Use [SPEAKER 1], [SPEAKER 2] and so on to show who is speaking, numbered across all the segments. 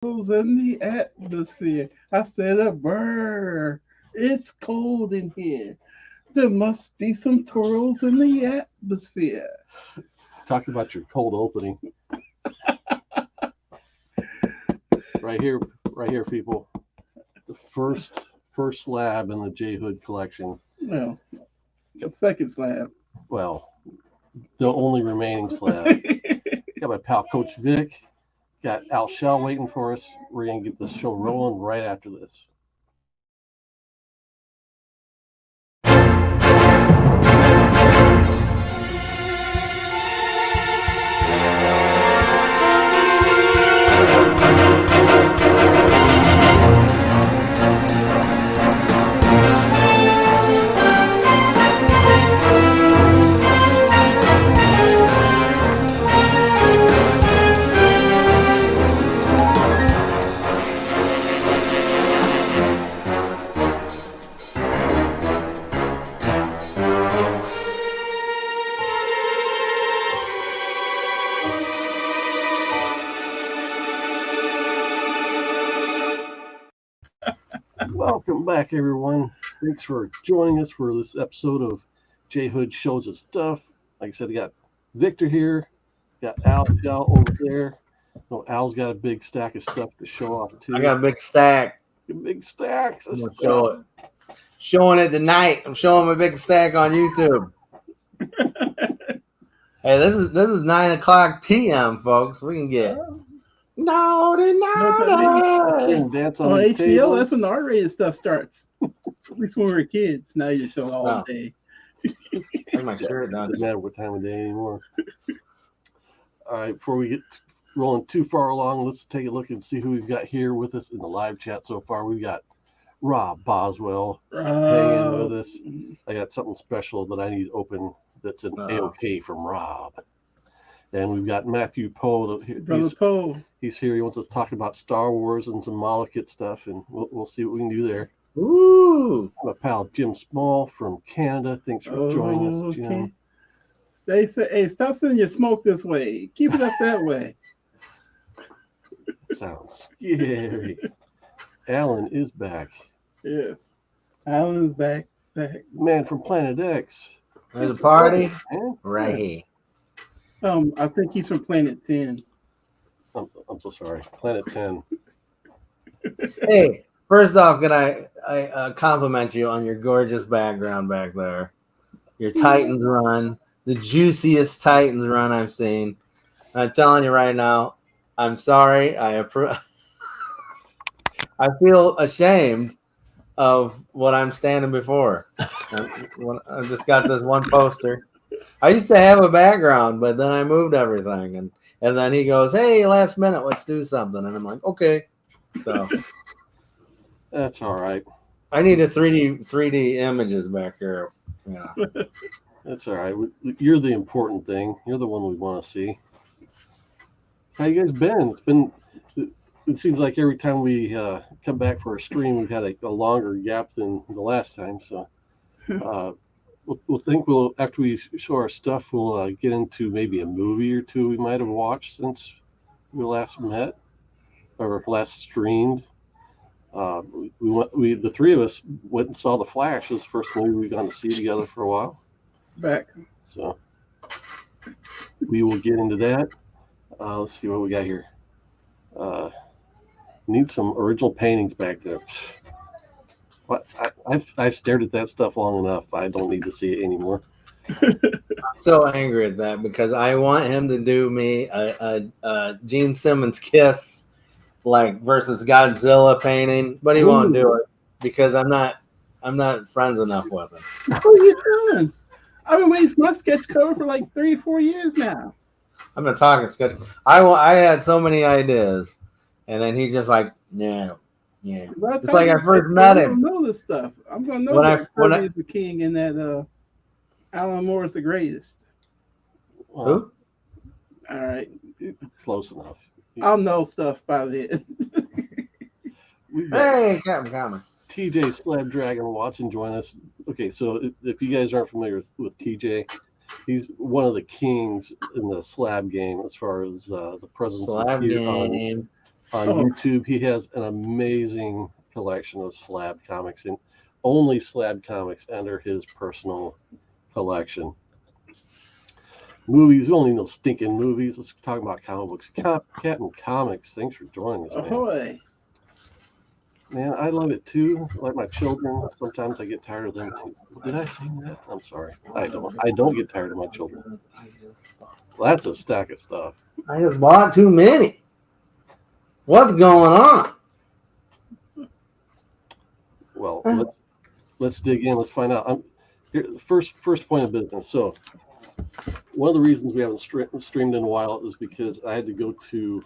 [SPEAKER 1] in the atmosphere. I said a brr. It's cold in here. There must be some turtles in the atmosphere.
[SPEAKER 2] Talk about your cold opening. Right here, people. The first slab in the J Hood collection.
[SPEAKER 1] Well, the second slab.
[SPEAKER 2] Well, the only remaining slab. Got my pal Coach Vic. Got Al Shell waiting for us. We're gonna get this show rolling right after this. Welcome back, everyone. Thanks for joining us for this episode of J Hood Shows His Stuff. Like I said, I got Victor here, got Al Shell over there. No, Al's got a big stack of stuff to show off too.
[SPEAKER 3] I got a big stack.
[SPEAKER 2] Big stacks.
[SPEAKER 3] I'm gonna show it. Showing it tonight. I'm showing my big stack on YouTube. Hey, this is 9:00 p.m., folks. We can get naughty.
[SPEAKER 2] Dance
[SPEAKER 1] On
[SPEAKER 2] on these
[SPEAKER 1] HBO,
[SPEAKER 2] tables.
[SPEAKER 1] that's when the R-rated stuff starts. At least when we were kids. Now you show all day.
[SPEAKER 3] Take my shirt down.
[SPEAKER 2] Doesn't matter what time of day anymore. All right, before we get rolling too far along, let's take a look and see who we've got here with us in the live chat so far. We've got Rob Boswell hanging with us. I got something special that I need to open that's an A-OK from Rob. And we've got Matthew Poe.
[SPEAKER 1] Brother Poe.
[SPEAKER 2] He's here. He wants us to talk about Star Wars and some model kit stuff, and we'll see what we can do there.
[SPEAKER 3] Ooh.
[SPEAKER 2] My pal Jim Small from Canada. Thanks for joining us, Jim.
[SPEAKER 1] They say, hey, stop sending your smoke this way. Keep it up that way.
[SPEAKER 2] Sounds scary. Alan is back.
[SPEAKER 1] Yes. Alan is back.
[SPEAKER 2] Man from Planet X.
[SPEAKER 3] There's a party right here.
[SPEAKER 1] I think he's from Planet 10.
[SPEAKER 2] I'm so sorry. Planet 10.
[SPEAKER 3] Hey, first off, can I compliment you on your gorgeous background back there? Your Titans run, the juiciest Titans run I've seen. I'm telling you right now, I'm sorry. I feel ashamed of what I'm standing before. I just got this one poster. I used to have a background, but then I moved everything, and then he goes, "Hey, last minute, let's do something," and I'm like, "Okay." So
[SPEAKER 2] that's all right.
[SPEAKER 3] I need a 3D images back here. Yeah,
[SPEAKER 2] that's all right. You're the important thing. You're the one we want to see. How you guys been? It seems like every time we come back for a stream, we've had a longer gap than the last time. So we'll after we show our stuff, we'll get into maybe a movie or two we might have watched since we last met or last streamed. The three of us went and saw The Flash. It was the first movie we've gone to see together for a while.
[SPEAKER 1] Back.
[SPEAKER 2] So we will get into that. Let's see what we got here. Need some original paintings back there. What I've stared at that stuff long enough. I don't need to see it anymore.
[SPEAKER 3] I'm so angry at that because I want him to do me a Gene Simmons kiss, like versus Godzilla painting, but he won't do it because I'm not friends enough with him.
[SPEAKER 1] What are you doing? I've been waiting for my sketch cover for like 3 or 4 years now.
[SPEAKER 3] I'm not talking sketch. I had so many ideas, and then he's just like, no. Yeah, it's like I first met him.
[SPEAKER 1] I don't know this stuff. I'm gonna know that Kirby is the king and that Alan Moore is the greatest.
[SPEAKER 3] Who?
[SPEAKER 1] All right,
[SPEAKER 2] close enough.
[SPEAKER 1] I'll know stuff by then.
[SPEAKER 3] Hey, Captain Common.
[SPEAKER 2] TJ Slab Dragon Watson join us. Okay, so if you guys aren't familiar with TJ, he's one of the kings in the slab game as far as the presence
[SPEAKER 3] slab game.
[SPEAKER 2] on YouTube. He has an amazing collection of slab comics, and only slab comics enter his personal collection. Movies, we only know stinking movies. Let's talk about comic books. Captain Comics, thanks for joining us, man.
[SPEAKER 1] Ahoy.
[SPEAKER 2] Man, I love it too. Like my children, sometimes I get tired of them too. Did I say that? I'm sorry. I don't get tired of my children. Well, that's a stack of stuff.
[SPEAKER 3] I just bought too many. What's going on?
[SPEAKER 2] Well, let's dig in. Let's find out. Here, first point of business. So, one of the reasons we haven't streamed in a while is because I had to go to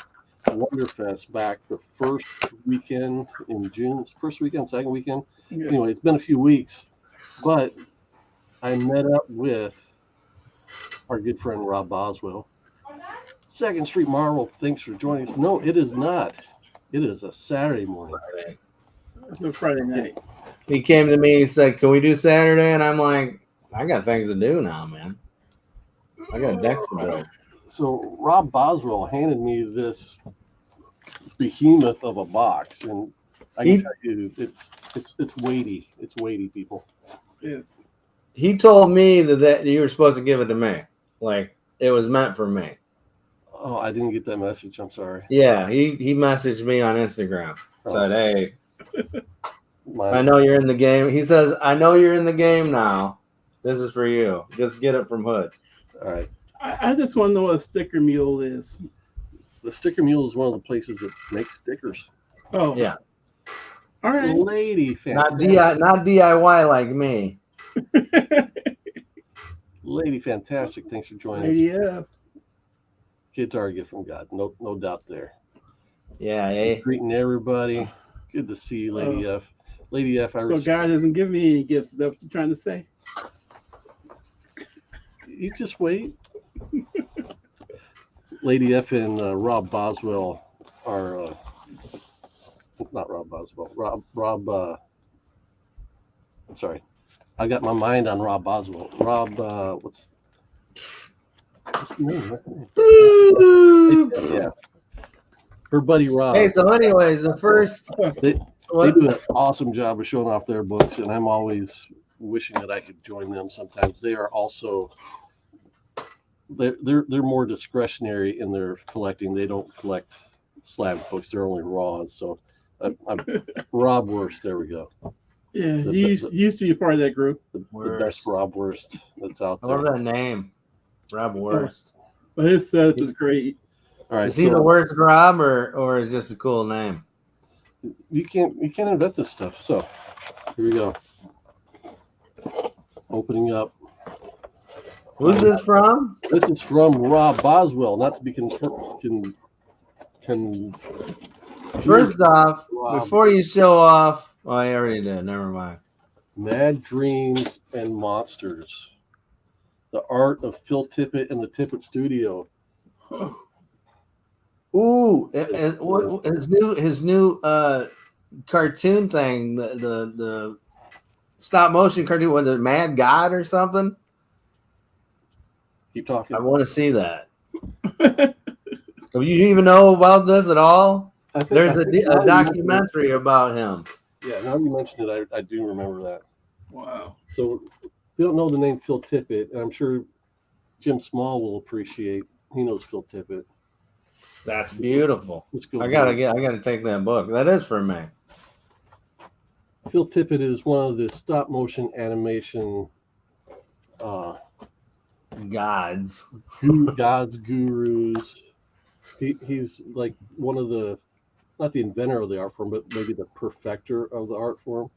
[SPEAKER 2] Wonderfest back the first weekend in June. First weekend, second weekend.
[SPEAKER 1] Yeah.
[SPEAKER 2] Anyway, it's been a few weeks, but I met up with our good friend Rob Boswell. Second Street Marvel, thanks for joining us. No, it is not. It is a Saturday morning.
[SPEAKER 1] It's a Friday night.
[SPEAKER 3] He came to me and said, "Can we do Saturday?" And I'm like, "I got things to do now, man. I got decks to build."
[SPEAKER 2] So Rob Boswell handed me this behemoth of a box, and I can tell you, it's weighty. It's weighty, people.
[SPEAKER 3] He told me that you were supposed to give it to me, like it was meant for me.
[SPEAKER 2] Oh, I didn't get that message. I'm sorry.
[SPEAKER 3] Yeah, he messaged me on Instagram. Said, "Hey, I know you're in the game." He says, "I know you're in the game now. This is for you. Just get it from Hood."
[SPEAKER 2] All right.
[SPEAKER 1] I just want to know what a sticker mule is.
[SPEAKER 2] The Sticker Mule is one of the places that makes stickers.
[SPEAKER 1] Oh,
[SPEAKER 3] yeah.
[SPEAKER 1] All right.
[SPEAKER 2] Lady
[SPEAKER 3] Not
[SPEAKER 2] fantastic.
[SPEAKER 3] not DIY like me.
[SPEAKER 2] Lady fantastic. Thanks for joining us.
[SPEAKER 1] Yeah.
[SPEAKER 2] Kids are a gift from God. No doubt there.
[SPEAKER 3] Yeah, eh?
[SPEAKER 2] Greeting everybody. Good to see you, Lady F. Lady F,
[SPEAKER 1] So God doesn't give me any gifts. Is that what you're trying to say?
[SPEAKER 2] You just wait. Lady F and Rob Boswell are not Rob Boswell. Rob. I'm sorry. I got my mind on Rob Boswell. Rob, what's his name? Yeah. Her buddy Rob.
[SPEAKER 3] Hey, so anyways, the first
[SPEAKER 2] They do an awesome job of showing off their books, and I'm always wishing that I could join them sometimes. They are also they're more discretionary in their collecting. They don't collect slab books; they're only raws. So, I'm Rob Worst. There we go.
[SPEAKER 1] Yeah, he used to be a part of that group.
[SPEAKER 2] The best Rob Worst that's out
[SPEAKER 3] I
[SPEAKER 2] there.
[SPEAKER 3] love that name, Rob Worst.
[SPEAKER 1] But his stuff is great.
[SPEAKER 2] All right,
[SPEAKER 3] Is he the worst Rob, or is just a cool name?
[SPEAKER 2] You can't invent this stuff. So here we go. Opening up.
[SPEAKER 3] Who's this from?
[SPEAKER 2] This is from Rob Boswell, not to be
[SPEAKER 3] First off,
[SPEAKER 2] Rob.
[SPEAKER 3] before you show off, oh, I already did. Never mind.
[SPEAKER 2] Mad Dreams and Monsters. The art of Phil Tippett and the Tippett Studio.
[SPEAKER 3] Ooh, and what his new cartoon thing, the stop motion cartoon, was it Mad God or something?
[SPEAKER 2] Keep talking.
[SPEAKER 3] I want to see that. Do you even know about this at all? There's a documentary about him.
[SPEAKER 2] Yeah, now you mentioned it, I do remember that.
[SPEAKER 1] Wow.
[SPEAKER 2] So if you don't know the name Phil Tippett, and I'm sure Jim Small will appreciate. He knows Phil Tippett.
[SPEAKER 3] That's beautiful.
[SPEAKER 2] Let's go.
[SPEAKER 3] I gotta take that book. That is for me.
[SPEAKER 2] Phil Tippett is one of the stop motion animation
[SPEAKER 3] Gods.
[SPEAKER 2] gurus. He's like one of the, not the inventor of the art form, but maybe the perfecter of the art form.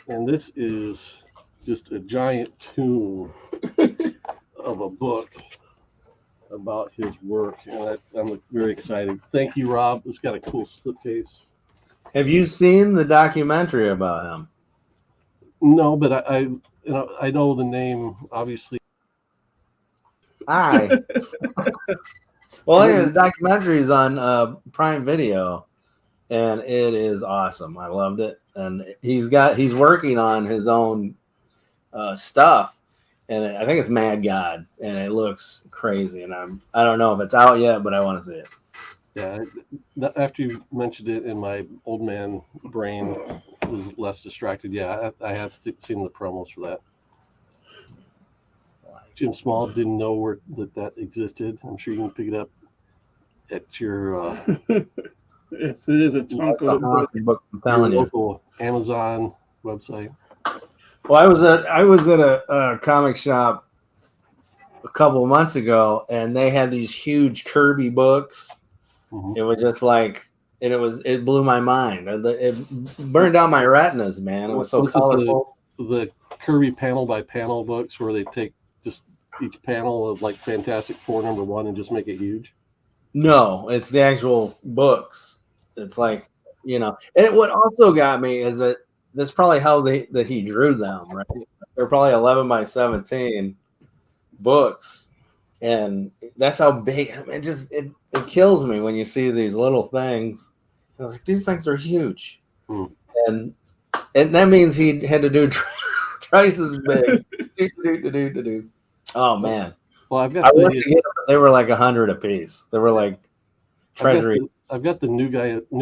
[SPEAKER 2] And this is just a giant tome of a book about his work, and I'm very excited. Thank you, Rob. It's got a cool slipcase.
[SPEAKER 3] Have you seen the documentary about him?
[SPEAKER 2] No, but I know the name, obviously.
[SPEAKER 3] Hi. Well, anyway, the documentary is on Prime Video, and it is awesome. I loved it, and he's working on his own stuff, and I think it's Mad God, and it looks crazy. And I don't know if it's out yet, but I want to see it.
[SPEAKER 2] Yeah, after you mentioned it, in my old man brain was less distracted. Yeah, I have seen the promos for that. Jim Small didn't know that existed. I'm sure you can pick it up at your
[SPEAKER 1] Yes, it is a chunk
[SPEAKER 3] That's
[SPEAKER 1] of
[SPEAKER 3] a
[SPEAKER 1] the book.
[SPEAKER 3] haunted book. I'm
[SPEAKER 2] your
[SPEAKER 3] telling you.
[SPEAKER 2] local Amazon website.
[SPEAKER 3] Well, I was at a comic shop a couple of months ago, and they had these huge Kirby books.
[SPEAKER 2] Mhm.
[SPEAKER 3] It was just like, and it blew my mind. It burned down my retinas, man. It was so
[SPEAKER 2] Was it
[SPEAKER 3] colorful.
[SPEAKER 2] the Kirby panel by panel books where they take just each panel of like Fantastic Four #1 and just make it huge?
[SPEAKER 3] No, it's the actual books. It's like, and what also got me is that that's probably how that he drew them, right? They're probably 11 by 17 books, and that's how big. I mean, it kills me when you see these little things. I was like, these things are huge,
[SPEAKER 2] Hmm.
[SPEAKER 3] and that means he had to do twice as big. Oh man,
[SPEAKER 2] Well, I've
[SPEAKER 3] I
[SPEAKER 2] got
[SPEAKER 3] went to
[SPEAKER 2] the
[SPEAKER 3] get them. They were like 100 a piece. They were like treasury.
[SPEAKER 2] I've got the New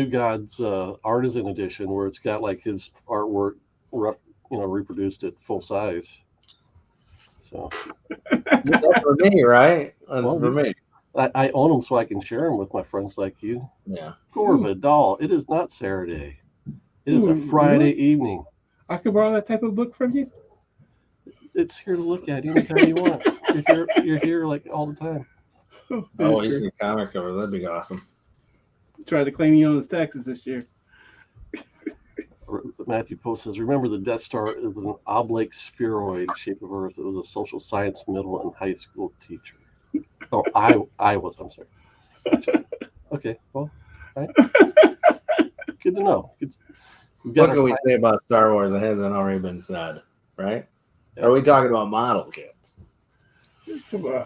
[SPEAKER 2] Gods artisan edition where it's got like his artwork reproduced at full size. So
[SPEAKER 3] That's for me, right? That's
[SPEAKER 2] well,
[SPEAKER 3] for me.
[SPEAKER 2] I own them so I can share them with my friends like you.
[SPEAKER 3] Yeah.
[SPEAKER 2] Corva doll. It is not Saturday. It is a
[SPEAKER 1] Ooh,
[SPEAKER 2] Friday
[SPEAKER 1] really?
[SPEAKER 2] evening.
[SPEAKER 1] I could borrow that type of book from you.
[SPEAKER 2] It's here to look at anytime you want. You're here like all the time.
[SPEAKER 3] Oh, you see a comic cover. That'd be awesome.
[SPEAKER 1] Tried to claim you on his taxes this year.
[SPEAKER 2] Matthew Post says, remember the Death Star is an oblate spheroid shape of Earth. It was a social science middle and high school teacher. Oh, I was. I'm sorry. Gotcha. Okay, well, all right. Good to know.
[SPEAKER 3] What can we say about Star Wars that hasn't already been said, right? Yeah. Are we talking about model kits?
[SPEAKER 1] Come on.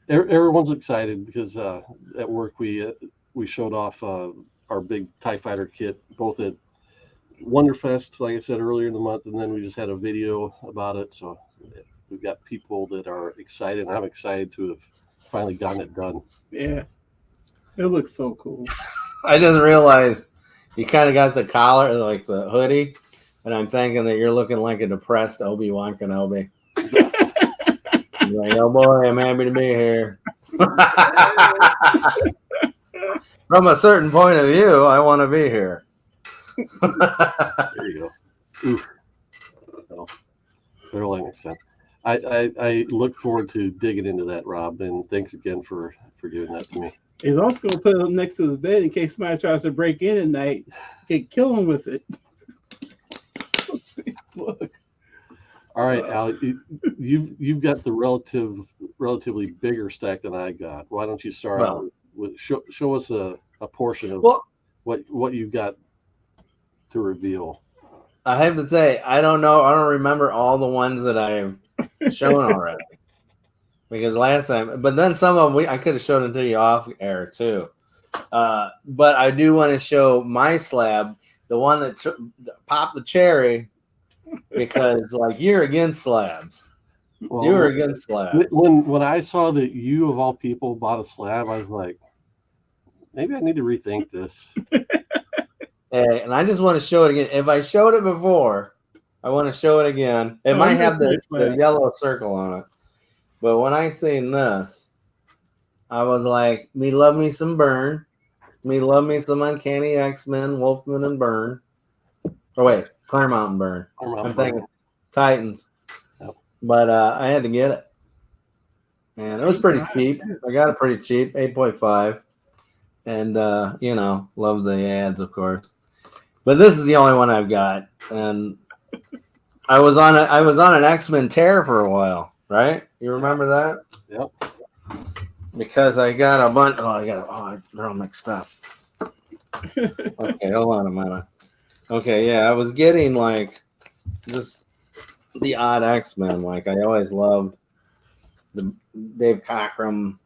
[SPEAKER 2] Everyone's excited because at work we showed off our big TIE Fighter kit, both at Wonderfest, like I said earlier in the month, and then we just had a video about it. So we've got people that are excited. I'm excited to have finally gotten it done.
[SPEAKER 1] Yeah, it looks so cool.
[SPEAKER 3] I just realized you kind of got the collar, like the hoodie, and I'm thinking that you're looking like a depressed Obi-Wan Kenobi. Like, oh boy, I'm happy to be here. From a certain point of view, I want to be here.
[SPEAKER 2] There you go. Oof. So, that'll make sense. I look forward to digging into that, Rob, and thanks again for giving that to me.
[SPEAKER 1] He's also going to put it up next to his bed in case somebody tries to break in at night. Can kill him with it.
[SPEAKER 2] Look. All right, Al, you've got the relatively bigger stack than I got. Why don't you start out with show us a portion of what you've got to reveal?
[SPEAKER 3] I have to say, I don't know. I don't remember all the ones that I've shown already. Because last time, but then some of them I could have showed them to you off air too. But I do want to show my slab, the one that popped the cherry, because like you're against slabs. Well, you were against slabs.
[SPEAKER 2] When I saw that you of all people bought a slab, I was like, maybe I need to rethink this.
[SPEAKER 3] Hey, and I just want to show it again. If I showed it before, I want to show it again. It might have the yellow circle on it. But when I seen this, I was like, me love me some Burn. Me love me some Uncanny X-Men, Wolfman and Burn. Oh, wait, Claremont and Burn. I'm thinking Titans. Yep. But I had to get it. And it was pretty cheap. I got it pretty cheap, 8.5. And, love the ads, of course. But this is the only one I've got. And I was on an X-Men tear for a while. Right? You remember that?
[SPEAKER 2] Yep.
[SPEAKER 3] Because I got a bunch. They're all mixed up. Okay, hold on a minute. Okay, yeah, I was getting like just the odd X-Men. Like I always loved the Dave Cockrum.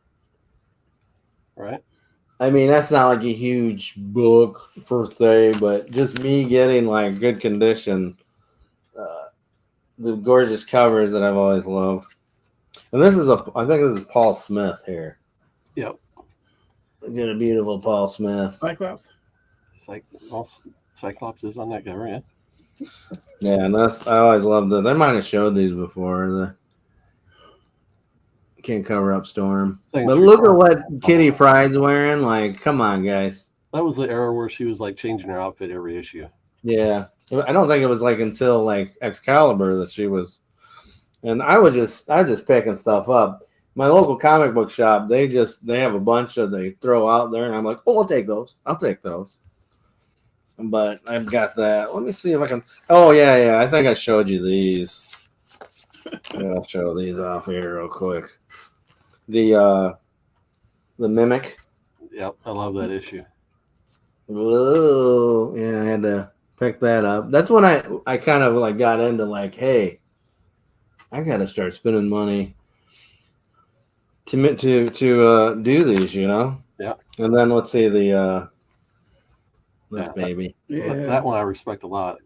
[SPEAKER 2] Right.
[SPEAKER 3] I mean, that's not like a huge book per se, but just me getting like good condition. The gorgeous covers that I've always loved. And I think this is Paul Smith here.
[SPEAKER 2] Yep.
[SPEAKER 3] Get a beautiful Paul Smith.
[SPEAKER 1] Cyclops.
[SPEAKER 2] Cyclops is on that cover, yeah.
[SPEAKER 3] Yeah, and I always loved it. They might have showed these before. The Can't Cover Up Storm. But look at what Kitty Pryde's wearing. Like, come on, guys.
[SPEAKER 2] That was the era where she was like changing her outfit every issue.
[SPEAKER 3] Yeah. I don't think it was like until like Excalibur that she was. And I was just picking stuff up. My local comic book shop, they have a bunch of they throw out there, and I'm like, oh, I'll take those. But I've got that. Let me see if I can. Oh yeah. I think I showed you these. Yeah, I'll show these off here real quick. The Mimic.
[SPEAKER 2] Yep, I love that issue.
[SPEAKER 3] Whoa, yeah, I had to pick that up. That's when I kind of like got into like, hey, I got to start spending money to do these, you know.
[SPEAKER 2] Yeah.
[SPEAKER 3] And then let's see the this baby.
[SPEAKER 1] Yeah.
[SPEAKER 2] That one I respect a lot.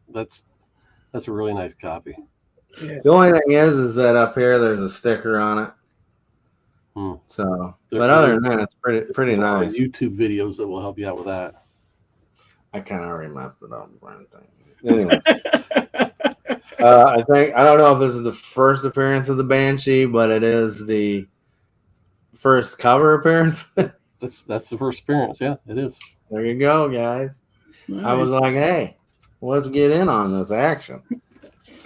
[SPEAKER 2] That's a really nice copy.
[SPEAKER 1] Yeah.
[SPEAKER 3] The only thing is that up here there's a sticker on it. So, but other than that, it's pretty nice.
[SPEAKER 2] YouTube videos that will help you out with that.
[SPEAKER 3] I kind of already messed it up. Anyway, I don't know if this is the first appearance of the Banshee, but it is the first cover appearance.
[SPEAKER 2] That's the first appearance. Yeah, it is.
[SPEAKER 3] There you go, guys.
[SPEAKER 1] Nice.
[SPEAKER 3] I was like, hey, let's get in on this action.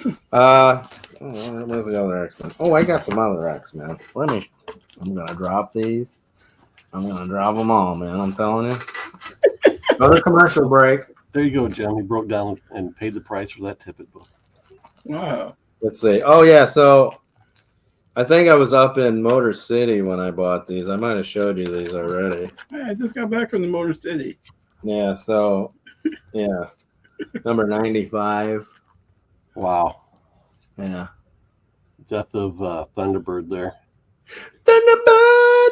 [SPEAKER 3] Where's the other X-Men? Oh, I got some other X-Men. I'm going to drop these. I'm going to drop them all, man. I'm telling you. Another commercial break.
[SPEAKER 2] There you go, Jim. He broke down and paid the price for that tippet book.
[SPEAKER 1] Wow.
[SPEAKER 3] Let's see. Oh, yeah. So I think I was up in Motor City when I bought these. I might have showed you these already.
[SPEAKER 1] Hey, I just got back from the Motor City.
[SPEAKER 3] Yeah. So, yeah. Number 95.
[SPEAKER 2] Wow.
[SPEAKER 3] Yeah.
[SPEAKER 2] Death of Thunderbird there.
[SPEAKER 3] Thunderbird!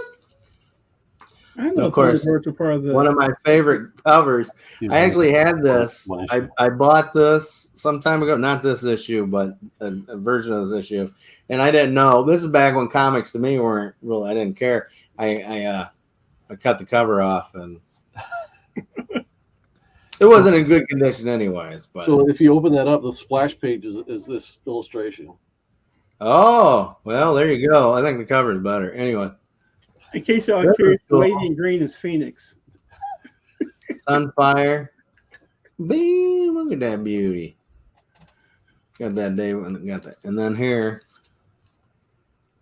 [SPEAKER 1] I know
[SPEAKER 3] of course,
[SPEAKER 1] Thunderbirds are part of the...
[SPEAKER 3] one of my favorite covers. I actually had this. I bought this some time ago. Not this issue, but a version of this issue. And I didn't know. This is back when comics to me weren't really. I didn't care. I cut the cover off, and it wasn't in good condition, anyways. But
[SPEAKER 2] so if you open that up, the splash page is this illustration.
[SPEAKER 3] Oh, well, there you go. I think the cover is better. Anyway.
[SPEAKER 1] In case y'all are curious, the lady in green is Phoenix.
[SPEAKER 3] Sunfire. Beam, look at that beauty. Got that day when got that. And then here,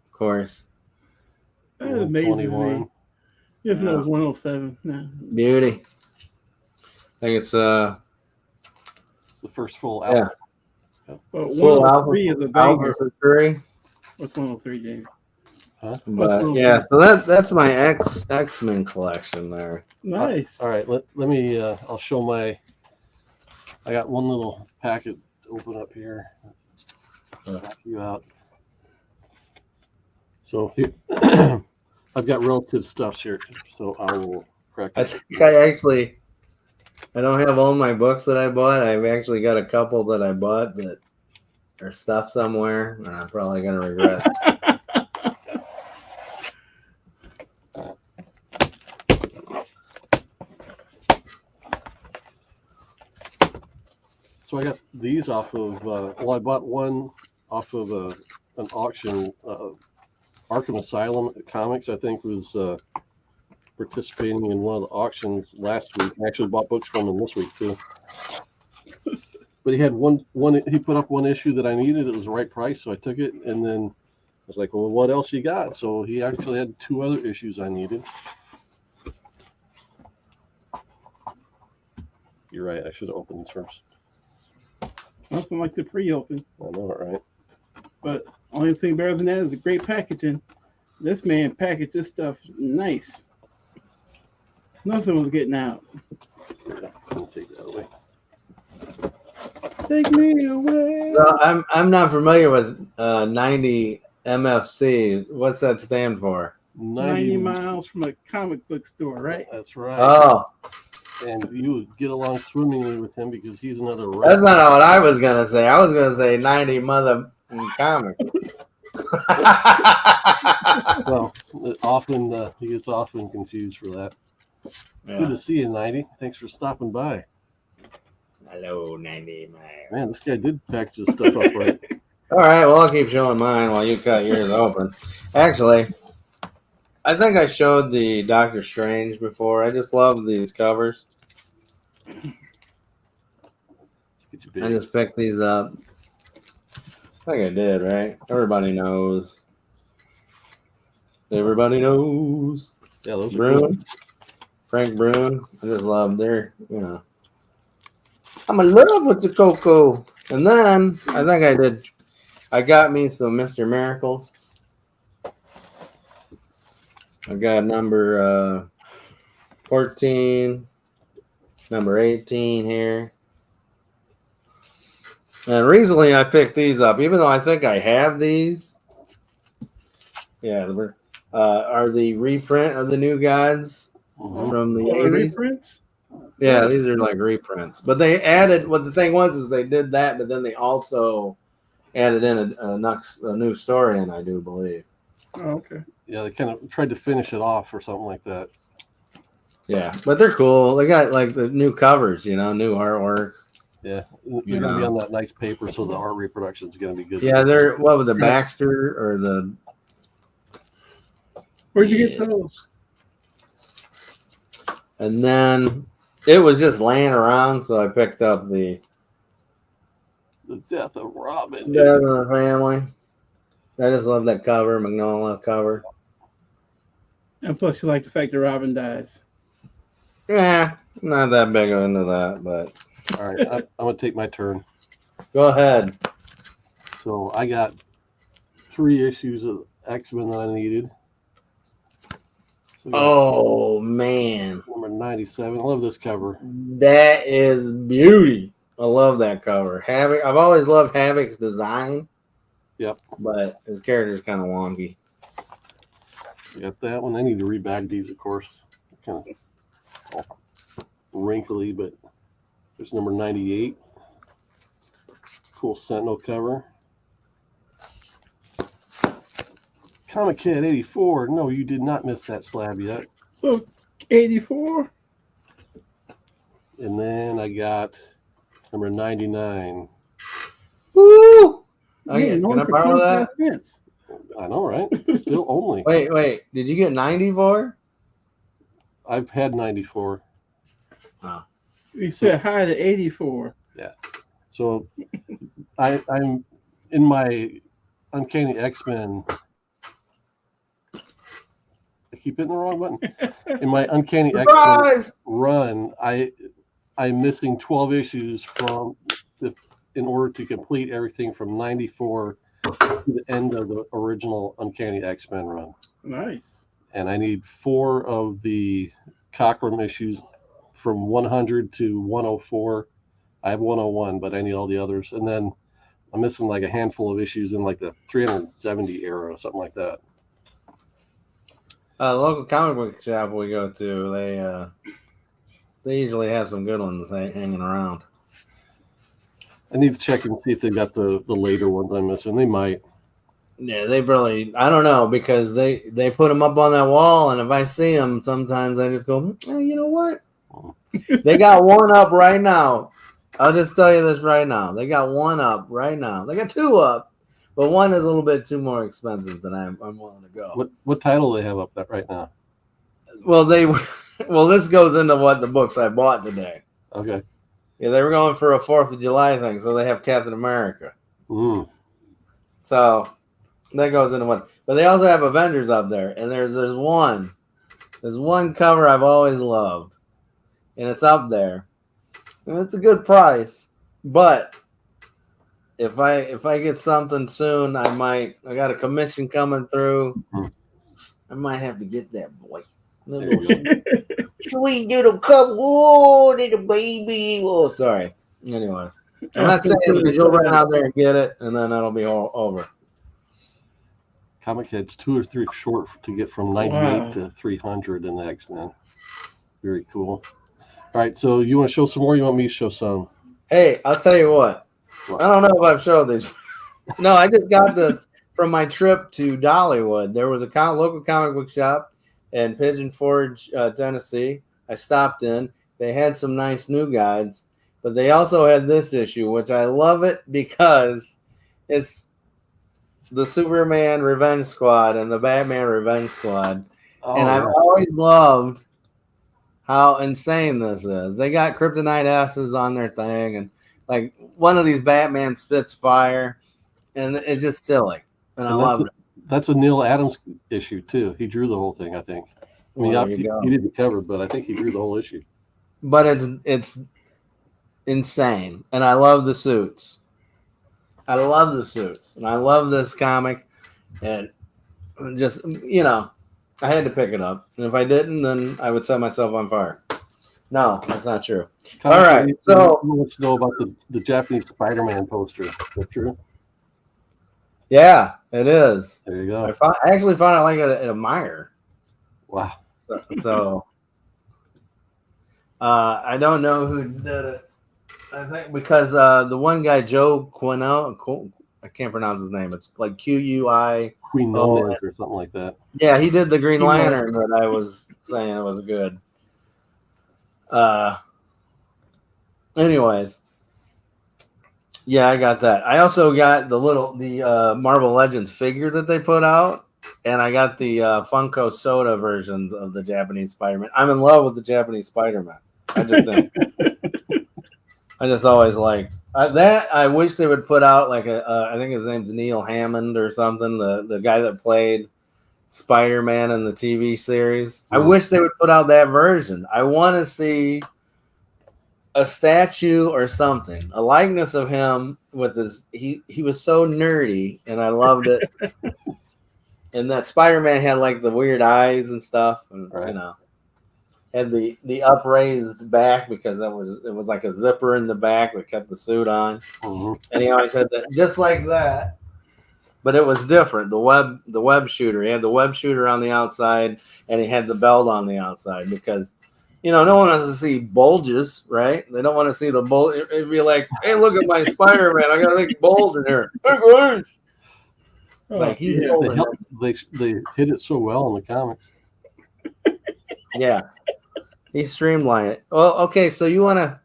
[SPEAKER 3] of course.
[SPEAKER 1] That amazes me. Yes, no, it was 107. No.
[SPEAKER 3] Beauty. I think it's
[SPEAKER 2] the first full album.
[SPEAKER 1] Yeah. But 103 is a banger. What's 103, James?
[SPEAKER 2] Huh?
[SPEAKER 3] But yeah, so that's my X-Men collection there.
[SPEAKER 1] Nice.
[SPEAKER 2] All right, let me I'll show I got one little packet to open up here. Back you out. So here, I've got relative stuffs here, so I will practice.
[SPEAKER 3] I don't have all my books that I bought. I've actually got a couple that I bought that are stuffed somewhere, and I'm probably gonna regret.
[SPEAKER 2] So I got these off of, I bought one off of an auction. Arkham Asylum Comics, I think, was participating in one of the auctions last week. I actually bought books from him this week, too. But he had he put up one issue that I needed. It was the right price, so I took it. And then I was like, well, what else you got? So he actually had 2 other issues I needed. You're right. I should have opened this first.
[SPEAKER 1] Nothing like the pre-open.
[SPEAKER 2] I know it, right?
[SPEAKER 1] But only thing better than that is the great packaging. This man packaged this stuff nice. Nothing was getting out.
[SPEAKER 2] Yeah, I'll take that away.
[SPEAKER 1] Take me away.
[SPEAKER 3] So I'm not familiar with 90 MFC. What's that stand for?
[SPEAKER 1] 90 miles from a comic book store, right?
[SPEAKER 2] That's right.
[SPEAKER 3] Oh.
[SPEAKER 2] And you would get along swimmingly with him because he's another.
[SPEAKER 3] That's not what I was gonna say. I was gonna say 90 mother comic.
[SPEAKER 2] Well, he gets often confused for that.
[SPEAKER 3] Yeah.
[SPEAKER 2] Good to see you, 90. Thanks for stopping by.
[SPEAKER 3] Hello, 90
[SPEAKER 2] Man, this guy did package his stuff up right.
[SPEAKER 3] All right, well, I'll keep showing mine while you cut yours open. Actually, I think I showed the Doctor Strange before. I just love these covers. I just picked these up. I think I did, right? Everybody knows. Everybody knows.
[SPEAKER 2] Yeah, those are
[SPEAKER 3] Bruin.
[SPEAKER 2] cool.
[SPEAKER 3] Frank Bruin. I just love their, I'm in love with the Coco. And then I think I got me some Mr. Miracles. I got number 14, number 18 here. And recently I picked these up, even though I think I have these. Yeah, are the reprint of the New Gods from the 80s.
[SPEAKER 1] Reprints?
[SPEAKER 3] Yeah, these are like reprints. But they added, what the thing was is they did that, but then they also added in a new story in, I do believe.
[SPEAKER 1] Oh, okay.
[SPEAKER 2] Yeah, they kind of tried to finish it off or something like that.
[SPEAKER 3] Yeah, but they're cool. They got like the new covers, new artwork.
[SPEAKER 2] Yeah, they're going to be on that nice paper, so the art reproduction is going to be good.
[SPEAKER 3] Yeah, they're, what was the Baxter or the...
[SPEAKER 1] Where'd you get those?
[SPEAKER 3] And then it was just laying around, so I picked up the
[SPEAKER 2] Death of Robin.
[SPEAKER 3] Death of the Family. I just love that cover, Magnolia cover.
[SPEAKER 1] And plus, you like the fact that Robin dies.
[SPEAKER 3] Yeah, not that big into that, but...
[SPEAKER 2] All right, I'm going to take my turn.
[SPEAKER 3] Go ahead.
[SPEAKER 2] So I got 3 issues of X-Men that I needed.
[SPEAKER 3] So man.
[SPEAKER 2] Number 97. I love this cover.
[SPEAKER 3] That is beauty. I love that cover. Havoc. I've always loved Havoc's design.
[SPEAKER 2] Yep.
[SPEAKER 3] But his character's kind of wonky.
[SPEAKER 2] I got that one. I need to rebag these, of course. Kind of wrinkly, but there's number 98. Cool Sentinel cover. Comic Kid 84. No, you did not miss that slab yet.
[SPEAKER 1] So 84.
[SPEAKER 2] And then I got number 99.
[SPEAKER 3] Woo!
[SPEAKER 1] Yeah,
[SPEAKER 3] Can I borrow that?
[SPEAKER 1] Cents.
[SPEAKER 2] I know, right? Still only.
[SPEAKER 3] Wait. Did you get 94?
[SPEAKER 2] I've had 94.
[SPEAKER 3] Oh.
[SPEAKER 1] You said hi to 84.
[SPEAKER 2] Yeah. So I'm in my Uncanny X-Men. I keep hitting the wrong button. In my Uncanny X-Men run, I'm missing 12 issues in order to complete everything from 94 to the end of the original Uncanny X-Men run.
[SPEAKER 1] Nice.
[SPEAKER 2] And I need 4 of the Cockrum issues from 100 to 104. I have 101, but I need all the others. And then I'm missing like a handful of issues in like the 370 era or something like that.
[SPEAKER 3] Local comic book shop we go to, they usually have some good ones hanging around.
[SPEAKER 2] I need to check and see if they got the later ones I'm missing. They might.
[SPEAKER 3] Yeah, they really, I don't know, because they put them up on that wall, and if I see them, sometimes I just go, you know what? They got one up right now. I'll just tell you this right now. They got one up right now. They got 2 up, but one is a little bit too more expensive than I'm willing to go.
[SPEAKER 2] What title do they have up that right now?
[SPEAKER 3] Well, this goes into what the books I bought today.
[SPEAKER 2] Okay.
[SPEAKER 3] Yeah, they were going for a 4th of July thing, so they have Captain America. So that goes into one. But they also have Avengers up there, and there's one cover I've always loved, and it's up there. And it's a good price, but if I get something soon, I got a commission coming through. I might have to get that boy. Sweet little cup, whoa, little baby. Oh, sorry. Anyway, I'm not saying because you'll run out there and get it, and then that'll be all over.
[SPEAKER 2] Comic Head's 2 or 3 short to get from 98 to 300 in the X-Men. Very cool. All right, so you want to show some more? Or you want me to show some?
[SPEAKER 3] Hey, I'll tell you what. I don't know if I've showed these. No, I just got this from my trip to Dollywood. There was a local comic book shop in Pigeon Forge, Tennessee. I stopped in. They had some nice new guides, but they also had this issue, which I love it because it's the Superman Revenge Squad and the Batman Revenge Squad.
[SPEAKER 2] Oh,
[SPEAKER 3] and I've always loved how insane this is. They got kryptonite S's on their thing, and like one of these Batman spits fire, and it's just silly. And I love it.
[SPEAKER 2] That's a Neil Adams issue too. He drew the whole thing, I think. I mean, he did the cover, but I think he drew the whole issue.
[SPEAKER 3] But it's insane, and I love the suits. I love the suits, and I love this comic, and just I had to pick it up, and if I didn't, then I would set myself on fire. No, that's not true. All right, so
[SPEAKER 2] let's know about the Japanese Spider-Man poster. Is that true?
[SPEAKER 3] Yeah, it is.
[SPEAKER 2] There you go.
[SPEAKER 3] I actually found it like at a Meijer.
[SPEAKER 2] Wow.
[SPEAKER 3] So I don't know who did it. I think because the one guy, Joe Quinones, I can't pronounce his name. It's like Quinones
[SPEAKER 2] or something like that.
[SPEAKER 3] Yeah, he did the Green Lantern that I was saying it was good. Anyways, yeah, I got that. I also got the Marvel Legends figure that they put out, and I got the Funko Soda versions of the Japanese Spider-Man. I'm in love with the Japanese Spider-Man. I just think. I just always liked that. I wish they would put out like I think his name's Neil Hammond or something, the guy that played Spider-Man in the TV series. I wish they would put out that version. I want to see a statue or something, a likeness of him with his. He was so nerdy, and I loved it. And that Spider-Man had like the weird eyes and stuff, and had the upraised back because it was like a zipper in the back that kept the suit on. Mm-hmm. And he always had that just like that. But it was different. The web shooter. He had the web shooter on the outside, and he had the belt on the outside because no one wants to see bulges, right? They don't want to see the bulge. It'd be like, hey, look at my Spider-Man. I got a big bulge in here. Hey guys. Like he's
[SPEAKER 2] they hit it so well in the comics.
[SPEAKER 3] Yeah. He streamlined it. Well, okay, so you wanna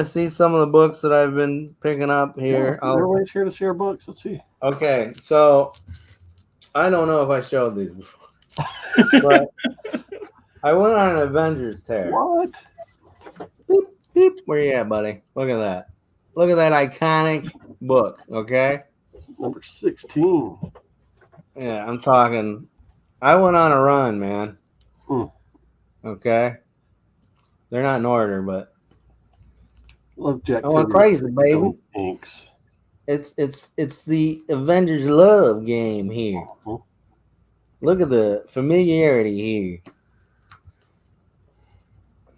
[SPEAKER 3] see some of the books that I've been picking up here?
[SPEAKER 2] Yeah, everybody's here to see our books. Let's see.
[SPEAKER 3] Okay, so I don't know if I showed these before, but I went on an Avengers tear.
[SPEAKER 2] What?
[SPEAKER 3] Beep, beep. Where you at, buddy? Look at that. Look at that iconic book. Okay.
[SPEAKER 2] Number 16.
[SPEAKER 3] Yeah, I'm talking. I went on a run, man. Okay. They're not in order, but
[SPEAKER 2] love Jack.
[SPEAKER 3] I went crazy, baby.
[SPEAKER 2] Inks.
[SPEAKER 3] It's the Avengers love game here. Uh-huh. Look at the familiarity here.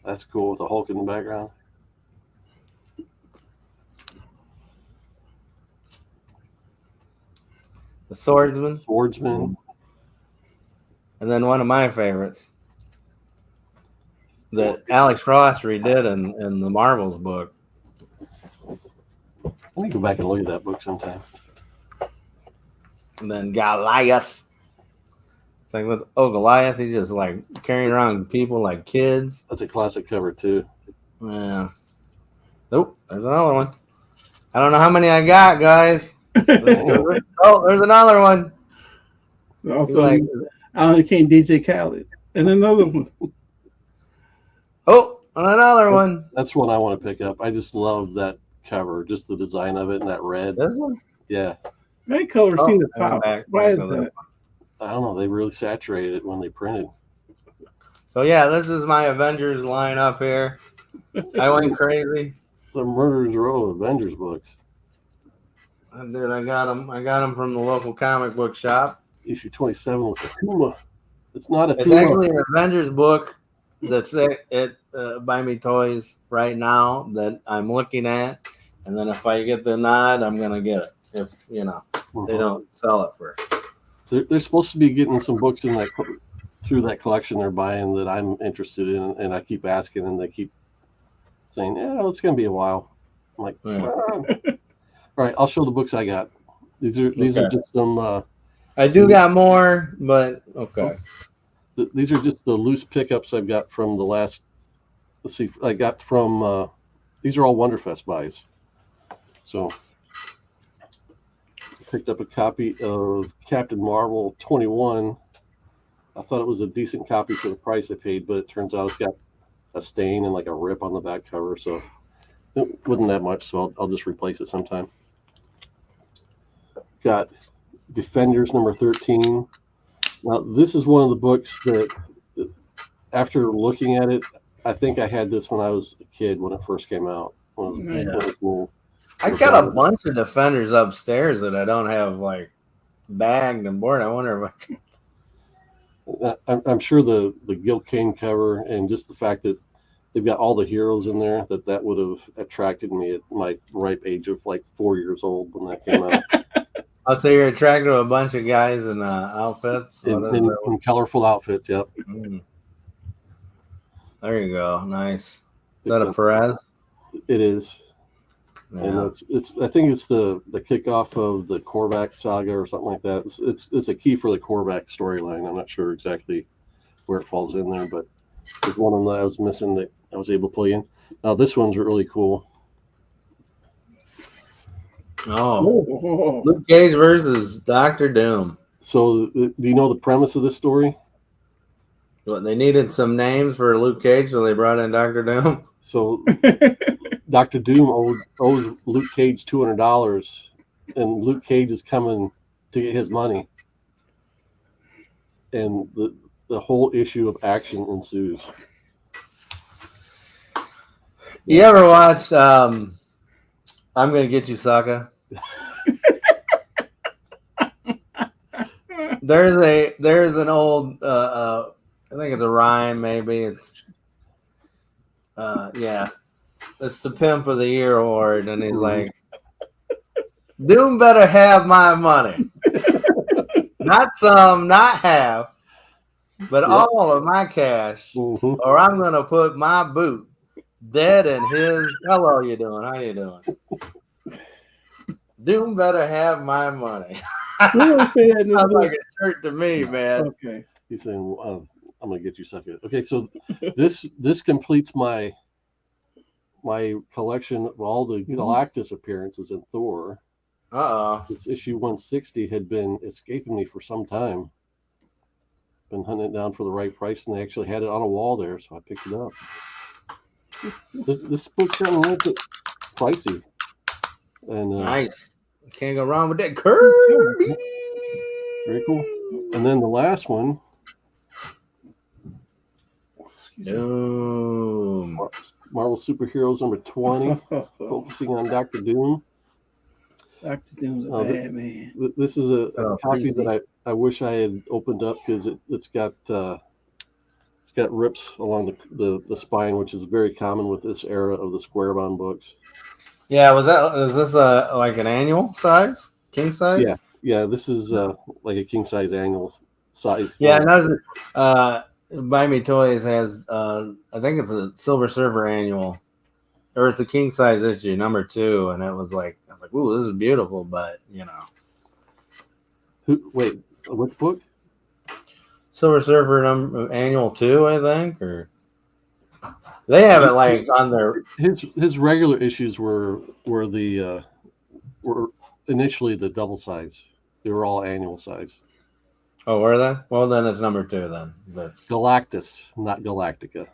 [SPEAKER 2] That's cool with the Hulk in the background.
[SPEAKER 3] The Swordsman. And then one of my favorites that Alex Ross redid in the Marvels book.
[SPEAKER 2] Let me go back and look at that book sometime.
[SPEAKER 3] And then Goliath. It's like, Goliath, he's just like carrying around people like kids.
[SPEAKER 2] That's a classic cover too.
[SPEAKER 3] Yeah. Nope, there's another one. I don't know how many I got, guys. There's another one.
[SPEAKER 1] Also, I only came DJ Khaled. And another one.
[SPEAKER 3] Oh, another one.
[SPEAKER 2] That's one I want to pick up. I just love that cover, just the design of it and that red.
[SPEAKER 3] This one?
[SPEAKER 2] Yeah.
[SPEAKER 1] That color seemed to pop. Why is that?
[SPEAKER 2] I don't know. They really saturated it when they printed.
[SPEAKER 3] So yeah, this is my Avengers lineup here. I went crazy.
[SPEAKER 2] The Murderer's Row of Avengers books.
[SPEAKER 3] I did. I got them from the local comic book shop.
[SPEAKER 2] Issue 27 with the Puma. It's not a
[SPEAKER 3] It's
[SPEAKER 2] Puma.
[SPEAKER 3] actually an Avengers book that's at Buy Me Toys right now that I'm looking at. And then if I get the nod, I'm going to get it. If, they don't sell it first.
[SPEAKER 2] They're supposed to be getting some books in that through that collection they're buying that I'm interested in. And I keep asking and they keep saying, it's going to be a while. I'm like, All right, I'll show the books I got. These are just some.
[SPEAKER 3] I do got more, but okay.
[SPEAKER 2] These are just the loose pickups I've got from the last. Let's see, I got from. These are all Wonderfest buys. So I picked up a copy of Captain Marvel 21. I thought it was a decent copy for the price I paid, but it turns out it's got a stain and like a rip on the back cover, so it wasn't that much. So I'll just replace it sometime. Got Defenders number 13. Now this is one of the books that, after looking at it, I think I had this when I was a kid when it first came out.
[SPEAKER 3] I got a bunch of Defenders upstairs that I don't have like bagged and board. I wonder if I can.
[SPEAKER 2] I'm sure the Gil Kane cover and just the fact that they've got all the heroes in there, that would have attracted me at my ripe age of like 4 years old when that came out.
[SPEAKER 3] Oh, so you're attracted to a bunch of guys in outfits?
[SPEAKER 2] In colorful outfits, yep.
[SPEAKER 3] Mm. There you go. Nice. Is that a Perez?
[SPEAKER 2] It is.
[SPEAKER 3] Yeah.
[SPEAKER 2] And it's I think it's the kickoff of the Korvac saga or something like that. It's a key for the Korvac storyline. I'm not sure exactly where it falls in there, but there's one of them that I was missing that I was able to play in. Now this one's really cool.
[SPEAKER 3] Oh, Luke Cage versus Dr. Doom.
[SPEAKER 2] So do you know the premise of this story?
[SPEAKER 3] What, they needed some names for Luke Cage, so they brought in Dr. Doom?
[SPEAKER 2] So Dr. Doom owes Luke Cage $200, and Luke Cage is coming to get his money. And the whole issue of action ensues.
[SPEAKER 3] You ever watched I'm Gonna Get You, Sucker? There's an old I think it's a rhyme, maybe it's it's the Pimp of the Year award, and he's like, Doom better have my money. Not some, not half, but all of my cash, or I'm gonna put my boot dead in his. Hello, you doing? How you doing? Doom better have my money. Sounds like a shirt to me, man.
[SPEAKER 2] Okay. He's saying, I'm gonna get you, sucker. Okay, so this completes my collection of all the Galactus appearances in Thor. This issue 160 had been escaping me for some time. Been hunting it down for the right price, and they actually had it on a wall there, so I picked it up. This book's kind of a little bit pricey. And
[SPEAKER 3] nice. Can't go wrong with that Kirby.
[SPEAKER 2] Very cool. And then the last one.
[SPEAKER 3] Doom.
[SPEAKER 2] Marvel Superheroes number 20, focusing on Dr. Doom.
[SPEAKER 1] Dr. Doom's a bad man.
[SPEAKER 2] This is a copy that I wish I had opened up, because it's got rips along the spine, which is very common with this era of the square-bound books.
[SPEAKER 3] Yeah, is this like an annual size? King size?
[SPEAKER 2] Yeah, this is like a king size annual size.
[SPEAKER 3] Yeah, Buy Me Toys has I think it's a Silver Surfer annual, or it's a king size issue number 2, and I was like, ooh, this is beautiful, but you know.
[SPEAKER 2] Wait, which book?
[SPEAKER 3] Silver Surfer annual 2, I think, or they have it like on their
[SPEAKER 2] his regular issues were initially the double size. They were all annual size.
[SPEAKER 3] Oh, were they? Well, then it's number 2 then. That's
[SPEAKER 2] Galactus, not Galactica.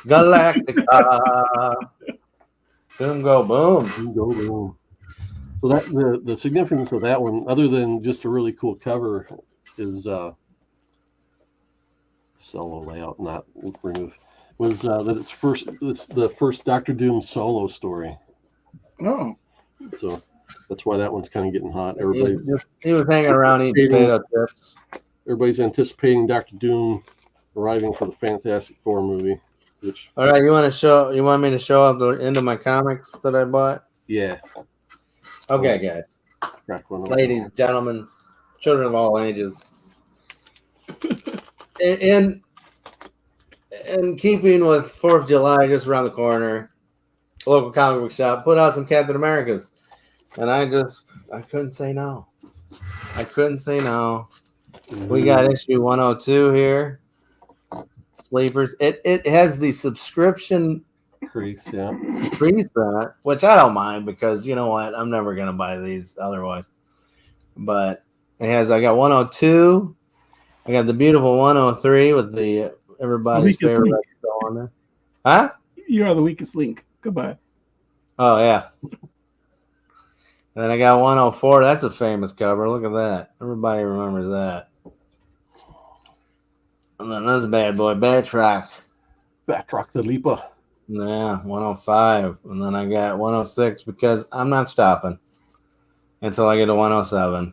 [SPEAKER 3] Galactica. Boom, go boom.
[SPEAKER 2] Boom, go boom. So that the significance of that one, other than just a really cool cover, is solo layout, not remove. Was that it's the first Dr. Doom solo story.
[SPEAKER 1] Oh.
[SPEAKER 2] So that's why that one's kind of getting hot.
[SPEAKER 3] He was hanging around eating potato chips.
[SPEAKER 2] Everybody's anticipating Dr. Doom arriving for the Fantastic Four movie.
[SPEAKER 3] All right, you want me to show up the end of my comics that I bought?
[SPEAKER 2] Yeah.
[SPEAKER 3] Okay, guys. Ladies, gentlemen, children of all ages. In keeping with 4th of July, just around the corner, local comic book shop put out some Captain Americas, and I couldn't say no. I couldn't say no. We got issue 102 here. Sleepers. It has the subscription
[SPEAKER 2] Crease, yeah.
[SPEAKER 3] preset, which I don't mind because you know what? I'm never gonna buy these otherwise. But it has. I got 102. I got the beautiful 103 with the everybody's
[SPEAKER 1] Weakest
[SPEAKER 3] favorite
[SPEAKER 1] link.
[SPEAKER 3] on there. Huh?
[SPEAKER 1] You are the weakest link. Goodbye.
[SPEAKER 3] Oh yeah. And then I got 104. That's a famous cover. Look at that. Everybody remembers that. And then this bad boy, Batroc.
[SPEAKER 2] Batroc the Leaper.
[SPEAKER 3] Yeah, 105. And then I got 106 because I'm not stopping until I get to 107.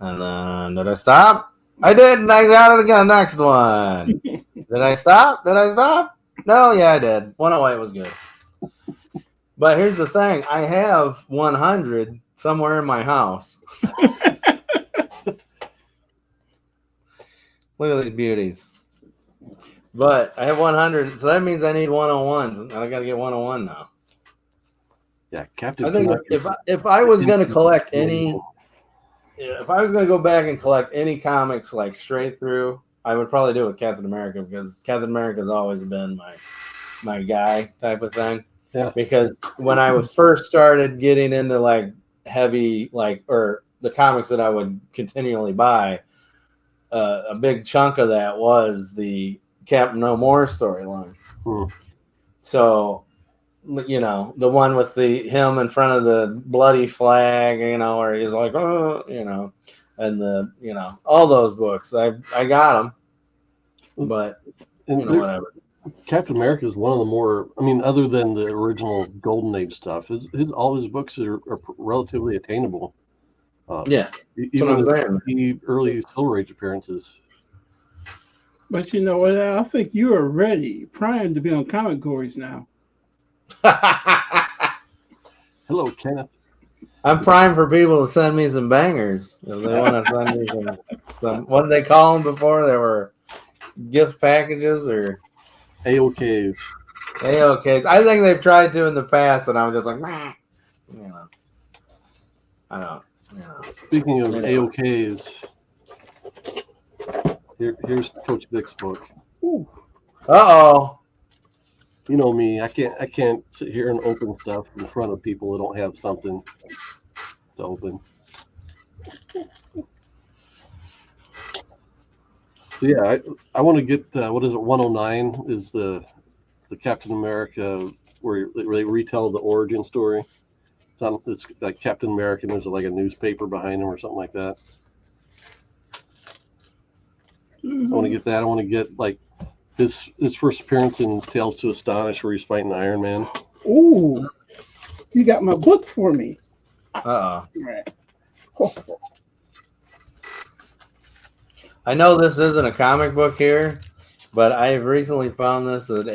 [SPEAKER 3] And then did I stop? I did, and I got it again. Next one. Did I stop? Did I stop? No, yeah, I did. 108 was good. But here's the thing. I have 100 somewhere in my house. Look at these beauties. But I have 100, so that means I need 101s, and I got to get 101 now.
[SPEAKER 2] Yeah, Captain.
[SPEAKER 3] I think if I was going to collect any, if I was going to go back and collect any comics like straight through, I would probably do it with Captain America because Captain America has always been my guy type of thing.
[SPEAKER 2] Yeah.
[SPEAKER 3] Because when I was first started getting into like heavy or the comics that I would continually buy, a big chunk of that was the Captain No More storyline. So, you know, the one with him in front of the bloody flag, you know, where he's like, oh, you know, and all those books. I got them, but whatever.
[SPEAKER 2] Captain America is one of the more, I mean, other than the original Golden Age stuff, all his books are relatively attainable.
[SPEAKER 3] Yeah,
[SPEAKER 2] even the early Silver Age appearances.
[SPEAKER 1] But you know what? I think you are ready, primed to be on Comic Gories now.
[SPEAKER 2] Hello, Kenneth.
[SPEAKER 3] I'm primed for people to send me some bangers. If they want to send me some, what did they call them before? They were gift packages or
[SPEAKER 2] AOKs.
[SPEAKER 3] AOKs. I think they've tried to in the past, and I was just like, nah. You know, I don't. You know.
[SPEAKER 2] Speaking of AOKs, here's Coach Vic's book.
[SPEAKER 3] Uh-oh.
[SPEAKER 2] You know me, I can't sit here and open stuff in front of people that don't have something to open. So yeah, I want to get what is it? 109 is the Captain America where they retell the origin story. It's like Captain America. And there's like a newspaper behind him or something like that. I want to get that. I want to get like his first appearance in Tales to Astonish, where he's fighting Iron Man.
[SPEAKER 1] Ooh, you got my book for me.
[SPEAKER 3] Uh-oh.
[SPEAKER 1] Right.
[SPEAKER 3] I know this isn't a comic book here, but I have recently found this at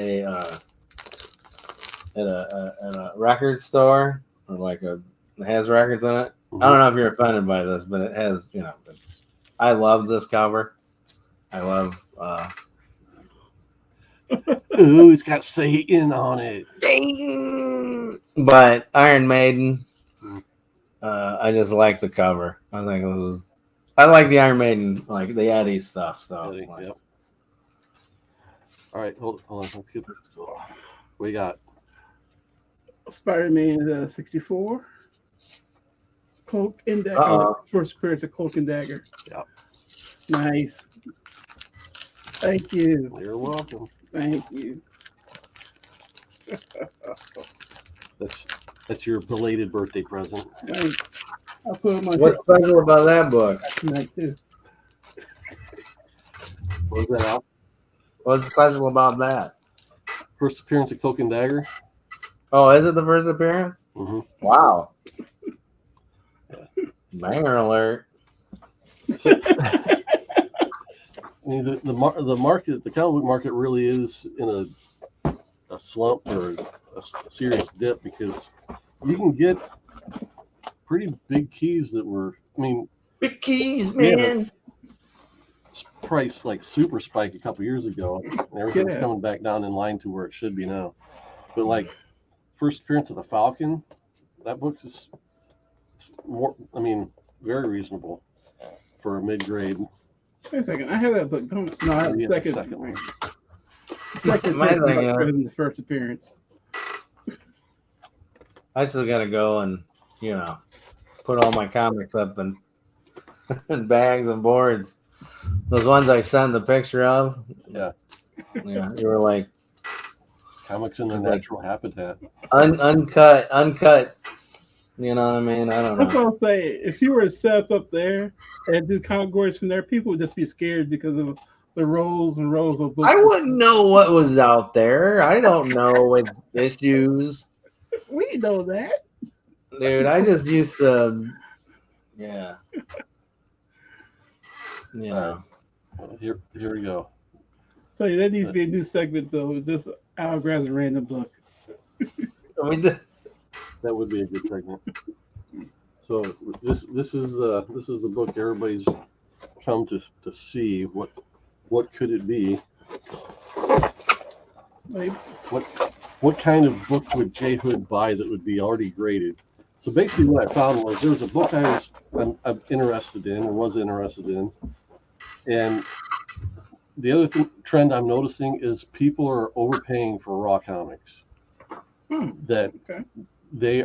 [SPEAKER 3] a record store, or like it has records in it. I don't know if you're offended by this, but it has, you know, I love this cover. I love
[SPEAKER 2] Ooh, it's got Satan on it.
[SPEAKER 3] But Iron Maiden, I just like the cover. I think I like the Iron Maiden, like the Eddie stuff. So,
[SPEAKER 2] Eddie, yep. All right, hold on. Let's get this. We got
[SPEAKER 1] Spider-Man 64. Cloak and Dagger. First appearance of Cloak and Dagger.
[SPEAKER 2] Yep.
[SPEAKER 1] Nice. Thank you.
[SPEAKER 2] You're welcome.
[SPEAKER 1] Thank you.
[SPEAKER 2] That's your belated birthday present.
[SPEAKER 1] Thanks. I'll put on my
[SPEAKER 3] what's special about that book?
[SPEAKER 1] tonight too.
[SPEAKER 2] What was that out?
[SPEAKER 3] What's special about that?
[SPEAKER 2] First appearance of Cloak and Dagger.
[SPEAKER 3] Oh, is it the first appearance?
[SPEAKER 2] Mm-hmm.
[SPEAKER 3] Wow. Banger alert.
[SPEAKER 2] So, I mean, the market, the comic book market, really is in a slump or a serious dip because you can get pretty big keys that were, I mean,
[SPEAKER 3] big keys, man.
[SPEAKER 2] Price like super spike a couple years ago, and everything's coming back down in line to where it should be now. But like first appearance of the Falcon, that book is more. I mean, very reasonable for a mid-grade.
[SPEAKER 1] Wait a second. I have that book. No, I have the second.
[SPEAKER 2] Second one.
[SPEAKER 1] Second
[SPEAKER 3] My thing,
[SPEAKER 1] in the first appearance.
[SPEAKER 3] I still gotta go and put all my comics up in bags and boards. Those ones I sent the picture of.
[SPEAKER 2] Yeah.
[SPEAKER 3] Yeah, you were like
[SPEAKER 2] comics in their natural habitat.
[SPEAKER 3] Uncut. You know what I mean? I don't know.
[SPEAKER 1] That's what I'm saying. If you were to set up there and do comic boards from there, people would just be scared because of the rows and rows of books.
[SPEAKER 3] I wouldn't know what was out there. I don't know what issues.
[SPEAKER 1] We know that.
[SPEAKER 3] Dude, I just used to, yeah. Yeah.
[SPEAKER 2] Here we go.
[SPEAKER 1] So that needs to be a new segment, though. Just Al grabs a random book.
[SPEAKER 2] That would be a good segment. So this is the book everybody's come to see. What could it be? What kind of book would J Hood buy that would be already graded? So basically, what I found was there was a book I'm interested in, or was interested in, and the other trend I'm noticing is people are overpaying for raw comics. That they're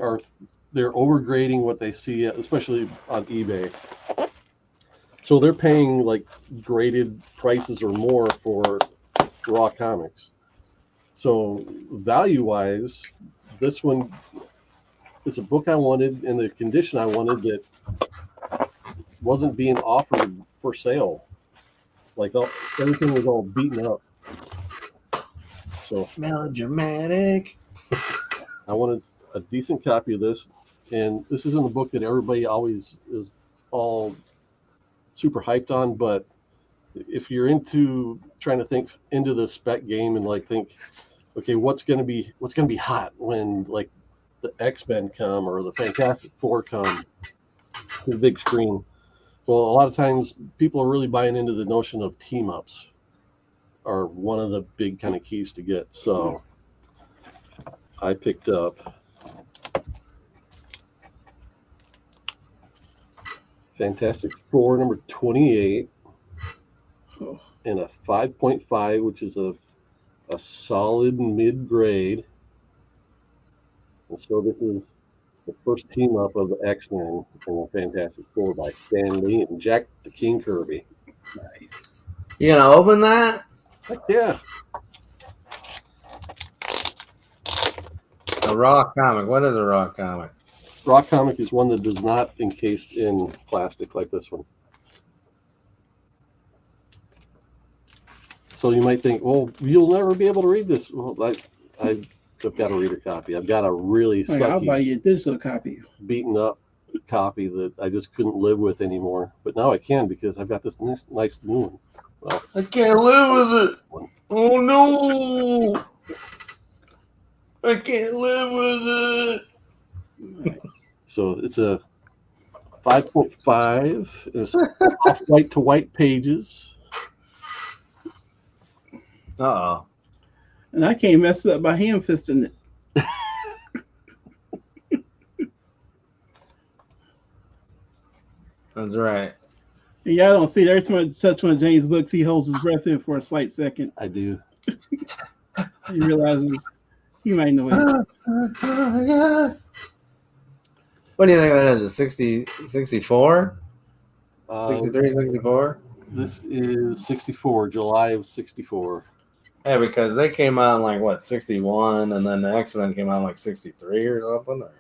[SPEAKER 2] overgrading what they see, especially on eBay. So they're paying like graded prices or more for raw comics. So value-wise, this one is a book I wanted in the condition I wanted that wasn't being offered for sale. Like everything was all beaten up. So
[SPEAKER 3] melodramatic.
[SPEAKER 2] I wanted a decent copy of this, and this isn't a book that everybody always is all super hyped on, but if you're into trying to think into the spec game and like think, okay, what's gonna be hot when like the X-Men come or the Fantastic Four come to the big screen. Well, a lot of times people are really buying into the notion of team ups are one of the big kind of keys to get. So I picked up Fantastic Four number 28 and a 5.5, which is a solid mid-grade. And so this is the first team up of the X-Men and the Fantastic Four by Stan Lee and Jack the King Kirby.
[SPEAKER 1] Nice.
[SPEAKER 3] You gonna open that?
[SPEAKER 2] Heck yeah.
[SPEAKER 3] A raw comic. What is a raw comic?
[SPEAKER 2] Raw comic is one that is not encased in plastic like this one. So you might think, well, you'll never be able to read this. Well, I've got a reader copy. I've got a really
[SPEAKER 1] I'll buy you a digital copy.
[SPEAKER 2] beaten up copy that I just couldn't live with anymore. But now I can because I've got this nice new one. Well,
[SPEAKER 3] I can't live with it. Oh no! I can't live with it.
[SPEAKER 1] Nice.
[SPEAKER 2] So it's a 5.5. It's off white to white pages.
[SPEAKER 3] Uh-oh.
[SPEAKER 1] And I can't mess it up by hand fisting it.
[SPEAKER 3] That's right.
[SPEAKER 1] And y'all don't see it. Every time I touch one of James' books, he holds his breath in for a slight second.
[SPEAKER 2] I do.
[SPEAKER 1] He realizes he might know it.
[SPEAKER 3] What do you think that is? A 60, 64? 63, 64?
[SPEAKER 2] This is 64, July of 64.
[SPEAKER 3] Yeah, because they came out in like, what, 61, and then the X-Men came out in like 63 or something? Or...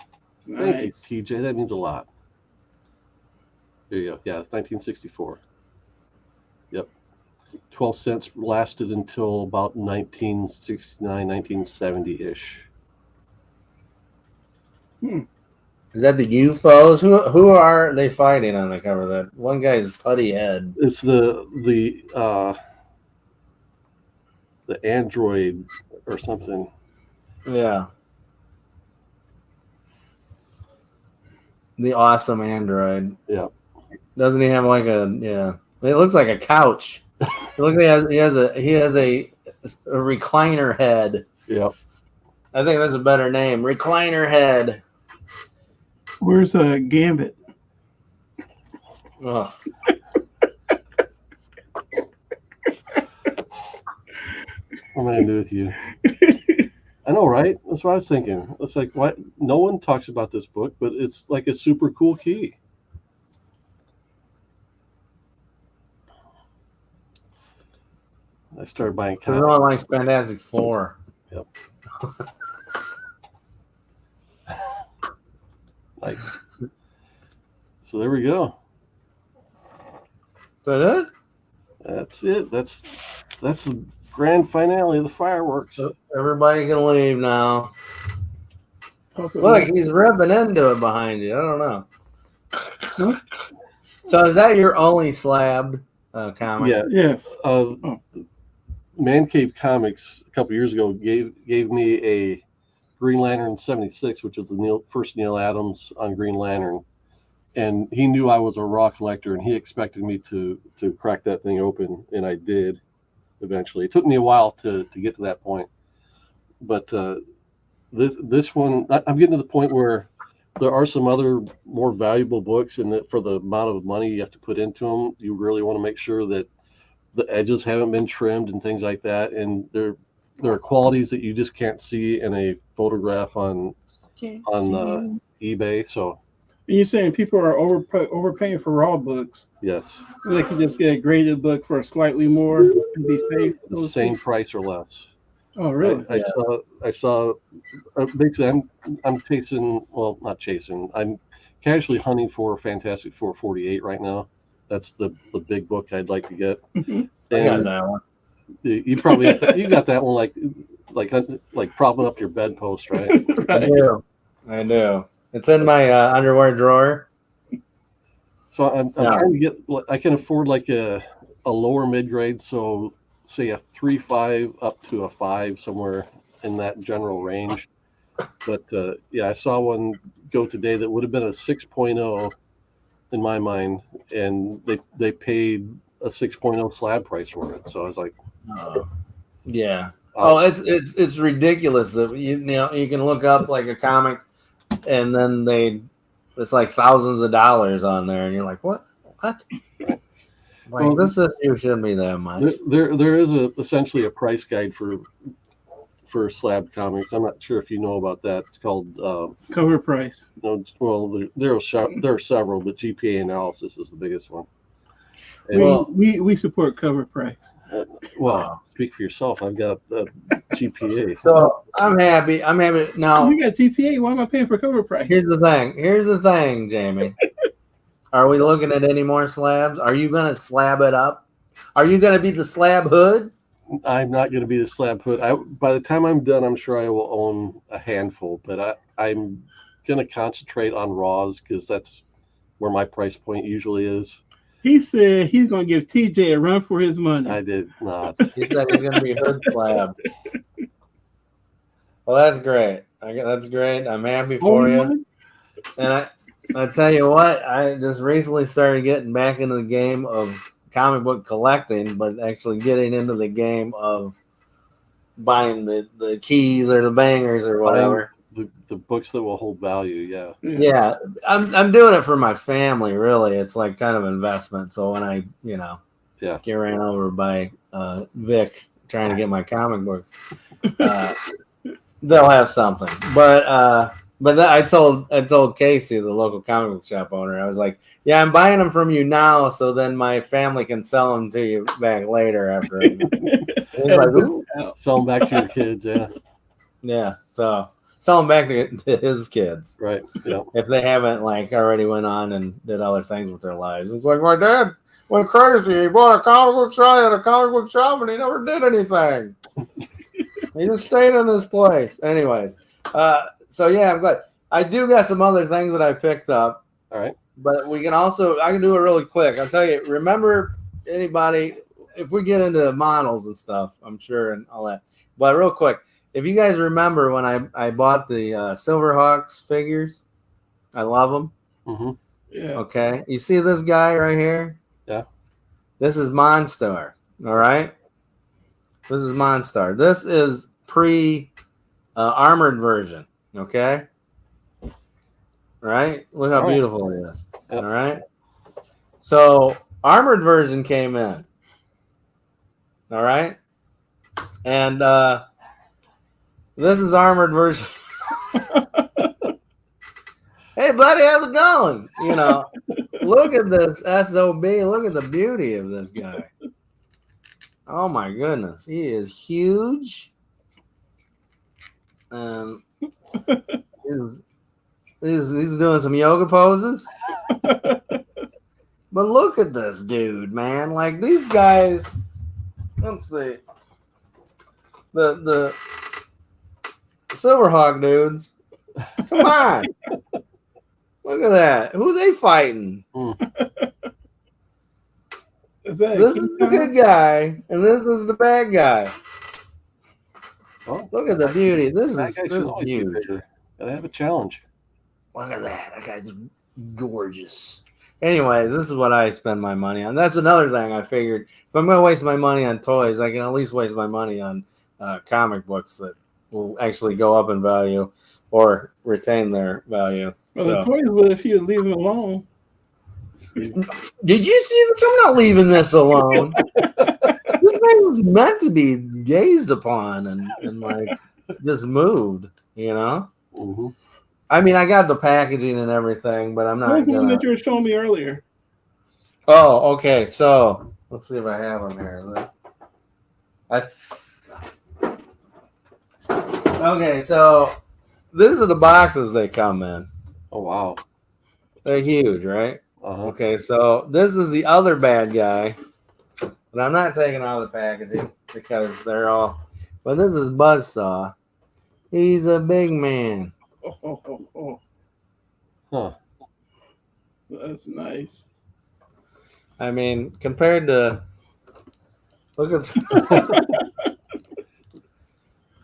[SPEAKER 2] Thank you, TJ. That means a lot. There you go. Yeah, it's 1964. Yep. 12 cents lasted until about 1969, 1970-ish.
[SPEAKER 3] Is that the UFOs? Who are they fighting on the cover? That one guy's putty head.
[SPEAKER 2] It's the android or something.
[SPEAKER 3] Yeah. The awesome android.
[SPEAKER 2] Yeah.
[SPEAKER 3] Doesn't he have like a It looks like a couch. It looks like he has a recliner head.
[SPEAKER 2] Yep.
[SPEAKER 3] I think that's a better name. Recliner head.
[SPEAKER 1] Where's Gambit?
[SPEAKER 3] Ugh.
[SPEAKER 2] What am I gonna do with you? I know, right? That's what I was thinking. It's like, why no one talks about this book, but it's like a super cool key. I started buying comics.
[SPEAKER 3] Everyone likes Fantastic Four.
[SPEAKER 2] Yep. Like, so there we go.
[SPEAKER 3] Is that it?
[SPEAKER 2] That's it. That's the grand finale of the fireworks.
[SPEAKER 3] Everybody can leave now. Look, he's ripping into it behind you. I don't know. So is that your only slab comic?
[SPEAKER 2] Yeah.
[SPEAKER 1] Yes.
[SPEAKER 2] Man Cave Comics a couple years ago gave me a Green Lantern 76, which was the first Neil Adams on Green Lantern, and he knew I was a raw collector, and he expected me to crack that thing open, and I did. Eventually, it took me a while to get to that point, but this one, I'm getting to the point where there are some other more valuable books, and that for the amount of money you have to put into them, you really want to make sure that the edges haven't been trimmed and things like that, and there are qualities that you just can't see in a photograph on eBay. So
[SPEAKER 1] you're saying people are overpaying for raw books?
[SPEAKER 2] Yes.
[SPEAKER 1] They can just get a graded book for slightly more and be safe.
[SPEAKER 2] The same price or less.
[SPEAKER 1] Oh, really?
[SPEAKER 2] I saw. Basically, I'm chasing. Well, not chasing. I'm casually hunting for Fantastic Four 48 right now. That's the big book I'd like to get.
[SPEAKER 1] Mm-hmm.
[SPEAKER 3] I got that one.
[SPEAKER 2] You probably you got that one like propping up your bedpost, right?
[SPEAKER 1] Right.
[SPEAKER 3] I do. It's in my underwear drawer.
[SPEAKER 2] So I'm trying to get. I can afford like a lower mid grade, so say a 3.5 up to a 5, somewhere in that general range. But I saw one go today that would have been a 6.0 in my mind, and they paid a 6.0 slab price for it. So I was like,
[SPEAKER 3] yeah. It's ridiculous that you can look up like a comic, and then it's like thousands of dollars on there, and you're like, what? Like, this issue shouldn't be that much.
[SPEAKER 2] There is essentially a price guide for slab comics. I'm not sure if you know about that. It's called
[SPEAKER 1] Cover Price.
[SPEAKER 2] Well, there are several, but GPA analysis is the biggest one.
[SPEAKER 1] And we support Cover Price.
[SPEAKER 2] Speak for yourself. I've got a GPA.
[SPEAKER 3] So I'm happy. Now
[SPEAKER 1] you got GPA. Why am I paying for Cover Price?
[SPEAKER 3] Here's the thing, Jamie. Are we looking at any more slabs? Are you going to slab it up? Are you going to be the slab hood?
[SPEAKER 2] I'm not going to be the slab hood. By the time I'm done, I'm sure I will own a handful, but I'm going to concentrate on raws because that's where my price point usually is.
[SPEAKER 1] He said he's going to give TJ a run for his money.
[SPEAKER 2] I did not.
[SPEAKER 3] He said he's going to be hood slab. Well, that's great. That's great. I'm happy for you. And I tell you what, I just recently started getting back into the game of comic book collecting, but actually getting into the game of buying the keys or the bangers or whatever.
[SPEAKER 2] The books that will hold value,
[SPEAKER 3] yeah. I'm doing it for my family, really. It's like kind of investment. So when I get ran over by Vic trying to get my comic books, they'll have something. But I told Casey, the local comic book shop owner, I was like, yeah, I'm buying them from you now, so then my family can sell them to you back later after.
[SPEAKER 2] Sell them back to your kids,
[SPEAKER 3] yeah. So sell them back to his kids,
[SPEAKER 2] right? Yeah.
[SPEAKER 3] If they haven't already went on and did other things with their lives. It's like my dad went crazy. He bought a comic book shop at a comic book shop, and he never did anything. He just stayed in this place, anyways. So yeah, I'm glad. I do got some other things that I picked up.
[SPEAKER 2] All right.
[SPEAKER 3] But I can do it really quick. I'll tell you, remember anybody, if we get into models and stuff, I'm sure, and all that. But real quick, if you guys remember when I bought the Silverhawks figures, I love them.
[SPEAKER 2] Mm-hmm.
[SPEAKER 1] Yeah.
[SPEAKER 3] Okay. You see this guy right here?
[SPEAKER 2] Yeah.
[SPEAKER 3] This is Monstar. All right. This is Monstar. This is armored version. Okay. Right? Look how beautiful it is. Yep. All right. So armored version came in. All right. And this is armored version. Hey, buddy, how's it going? You know, look at this SOB. Look at the beauty of this guy. Oh, my goodness. He is huge. And he's doing some yoga poses. But look at this dude, man. Like, these guys, let's see. The Silverhawk dudes. Come on. Look at that. Who are they fighting?
[SPEAKER 1] Is that
[SPEAKER 3] This is the good guy, and this is the bad guy.
[SPEAKER 2] Well,
[SPEAKER 3] Look at the beauty. This
[SPEAKER 2] that
[SPEAKER 3] is
[SPEAKER 2] guy should always be
[SPEAKER 3] huge.
[SPEAKER 2] bigger. Gotta have a challenge.
[SPEAKER 3] Look at that. That guy's gorgeous. Anyway, this is what I spend my money on. That's another thing I figured. If I'm going to waste my money on toys, I can at least waste my money on comic books that will actually go up in value or retain their value.
[SPEAKER 1] Well, the toys will if you leave them alone.
[SPEAKER 3] Did you see this? I'm not leaving this alone. This thing was meant to be gazed upon and like just moved, you know?
[SPEAKER 2] Mm-hmm.
[SPEAKER 3] I mean, I got the packaging and everything, but I'm not
[SPEAKER 1] What's the one
[SPEAKER 3] gonna.
[SPEAKER 1] that you were showing me earlier?
[SPEAKER 3] Oh, okay. So let's see if I have them here. Okay, so these are the boxes they come in.
[SPEAKER 2] Oh wow,
[SPEAKER 3] they're huge, right?
[SPEAKER 2] uh-huh.
[SPEAKER 3] Okay, so this is the other bad guy, but I'm not taking out the packaging because they're all. But this is Buzzsaw. He's a big man.
[SPEAKER 1] Oh.
[SPEAKER 2] Huh.
[SPEAKER 1] That's nice.
[SPEAKER 3] I mean, compared to look at.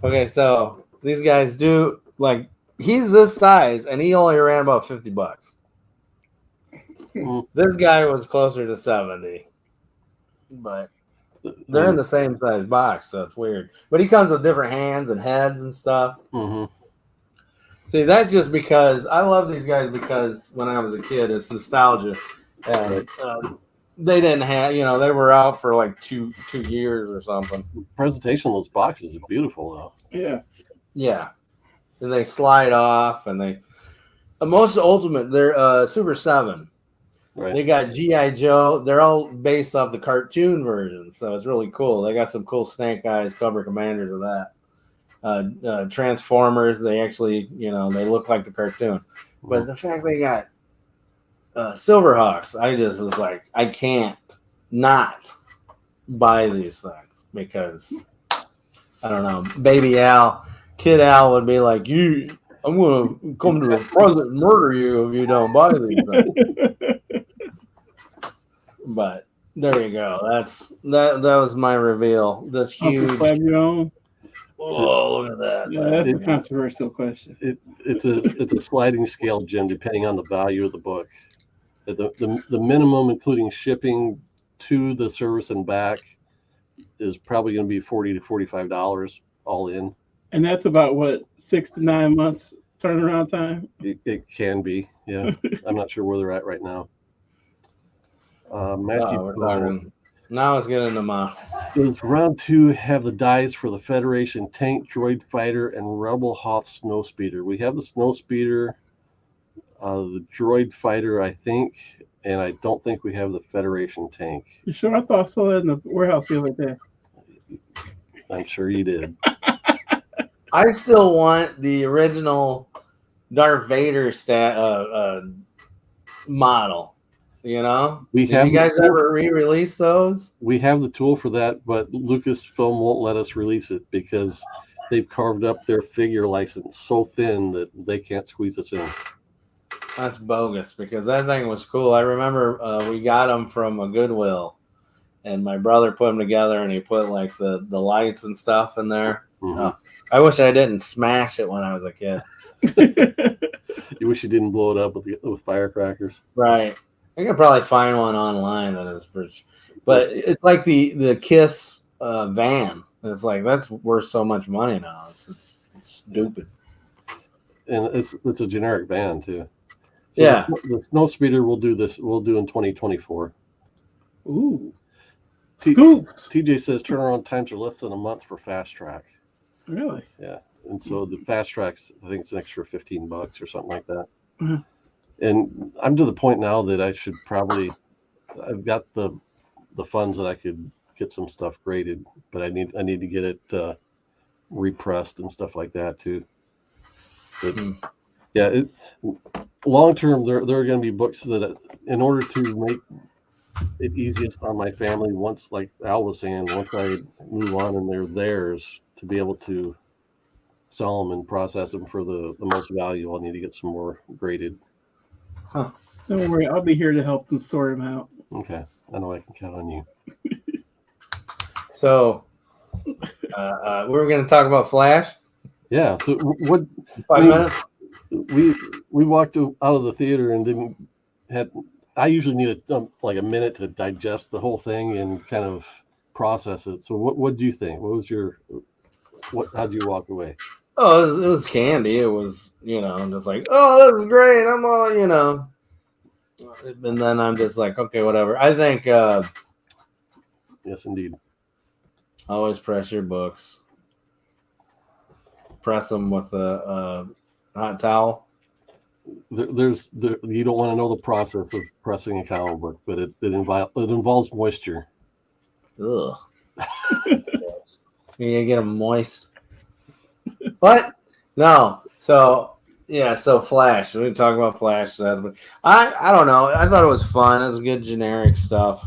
[SPEAKER 3] Okay, so these guys do like he's this size, and he only ran about $50. This guy was closer to 70, but they're in the same size box, so it's weird. But he comes with different hands and heads and stuff.
[SPEAKER 2] Mm-hmm.
[SPEAKER 3] See, that's just because I love these guys because when I was a kid, it's nostalgia. And, they didn't have, they were out for like two years or something.
[SPEAKER 2] Presentation of those boxes is beautiful, though.
[SPEAKER 1] Yeah.
[SPEAKER 3] Yeah. And they slide off, and they most ultimate. They're Super 7.
[SPEAKER 2] Right.
[SPEAKER 3] They got G.I. Joe. They're all based off the cartoon version, so it's really cool. They got some cool Snake Eyes, Cobra Commanders of that. Transformers, they actually, they look like the cartoon. But the fact they got Silverhawks, I just was like, I can't not buy these things because, I don't know, Baby Al, Kid Al would be like, I'm going to come to a present and murder you if you don't buy these things. But there you go. That was my reveal. This huge.
[SPEAKER 1] Your own?
[SPEAKER 3] Oh, look at that!
[SPEAKER 1] Yeah, that's a controversial question.
[SPEAKER 2] It's a sliding scale, Jim, depending on the value of the book. The minimum, including shipping to the service and back, is probably going to be $40 to $45 all in.
[SPEAKER 1] And that's about what 6 to 9 months turnaround time.
[SPEAKER 2] It can be, yeah. I'm not sure where they're at right now. Matthew,
[SPEAKER 3] now let's get into my.
[SPEAKER 2] Does round 2 have the dice for the Federation tank, droid fighter, and Rebel Hoth snowspeeder? We have the snowspeeder, the droid fighter, I think, and I don't think we have the Federation tank.
[SPEAKER 1] You sure? I thought I saw that in the warehouse the other day.
[SPEAKER 2] I'm sure you did.
[SPEAKER 3] I still want the original Darth Vader model. Did you guys ever re-release those?
[SPEAKER 2] We have the tool for that, but Lucasfilm won't let us release it because they've carved up their figure license so thin that they can't squeeze us in.
[SPEAKER 3] That's bogus because that thing was cool. I remember we got them from a Goodwill, and my brother put them together, and he put like the lights and stuff in there.
[SPEAKER 2] Mm-hmm.
[SPEAKER 3] I wish I didn't smash it when I was a kid.
[SPEAKER 2] You wish you didn't blow it up with firecrackers.
[SPEAKER 3] Right. I could probably find one online that is, but it's like the Kiss van. It's like that's worth so much money now. It's stupid.
[SPEAKER 2] And it's a generic van too. So
[SPEAKER 3] Yeah.
[SPEAKER 2] the snow speeder we'll do in 2024.
[SPEAKER 1] Ooh. Scoops.
[SPEAKER 2] TJ says turnaround times are less than a month for fast track.
[SPEAKER 1] Really?
[SPEAKER 2] Yeah. And so the fast tracks, I think it's an extra $15 or something like that.
[SPEAKER 1] Uh-huh.
[SPEAKER 2] And I'm to the point now that I've got the funds that I could get some stuff graded, but I need to get it repressed and stuff like that too. But yeah, long term there are going to be books that, in order to make it easiest on my family, once, like Al was saying, once I move on and they're theirs, to be able to sell them and process them for the most value, I'll need to get some more graded.
[SPEAKER 3] Huh.
[SPEAKER 1] Don't worry, I'll be here to help them sort them out.
[SPEAKER 2] Okay, I know I can count on you.
[SPEAKER 3] So we're going to talk about Flash.
[SPEAKER 2] Yeah. So what?
[SPEAKER 3] 5 minutes.
[SPEAKER 2] We walked out of the theater and I usually need like a minute to digest the whole thing and kind of process it. So what do you think? How'd you walk away?
[SPEAKER 3] Oh, it was candy. It was, just like, oh, this is great. I'm all, and then I'm just like, okay, whatever. I think
[SPEAKER 2] Yes, indeed.
[SPEAKER 3] always press your books. Press them with a hot towel.
[SPEAKER 2] You don't want to know the process of pressing a comic book, but it involves moisture.
[SPEAKER 3] Ugh. You get them moist. What? No. So yeah. So Flash. We talk about Flash. I don't know. I thought it was fun. It was good generic stuff.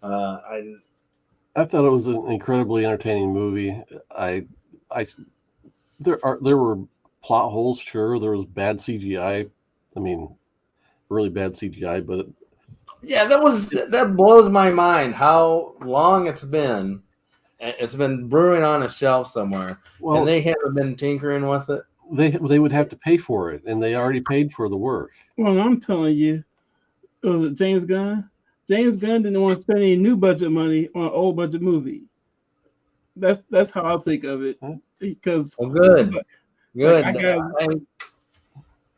[SPEAKER 2] I thought it was an incredibly entertaining movie. There were plot holes. Sure, there was bad CGI. I mean, really bad CGI. But
[SPEAKER 3] yeah, that blows my mind how long it's been. It's been brewing on a shelf somewhere, and they haven't been tinkering with it.
[SPEAKER 2] They would have to pay for it, and they already paid for the work.
[SPEAKER 1] Well, I'm telling you, was it James Gunn? James Gunn didn't want to spend any new budget money on an old budget movie. That's how I think of it. Because
[SPEAKER 3] good. Like,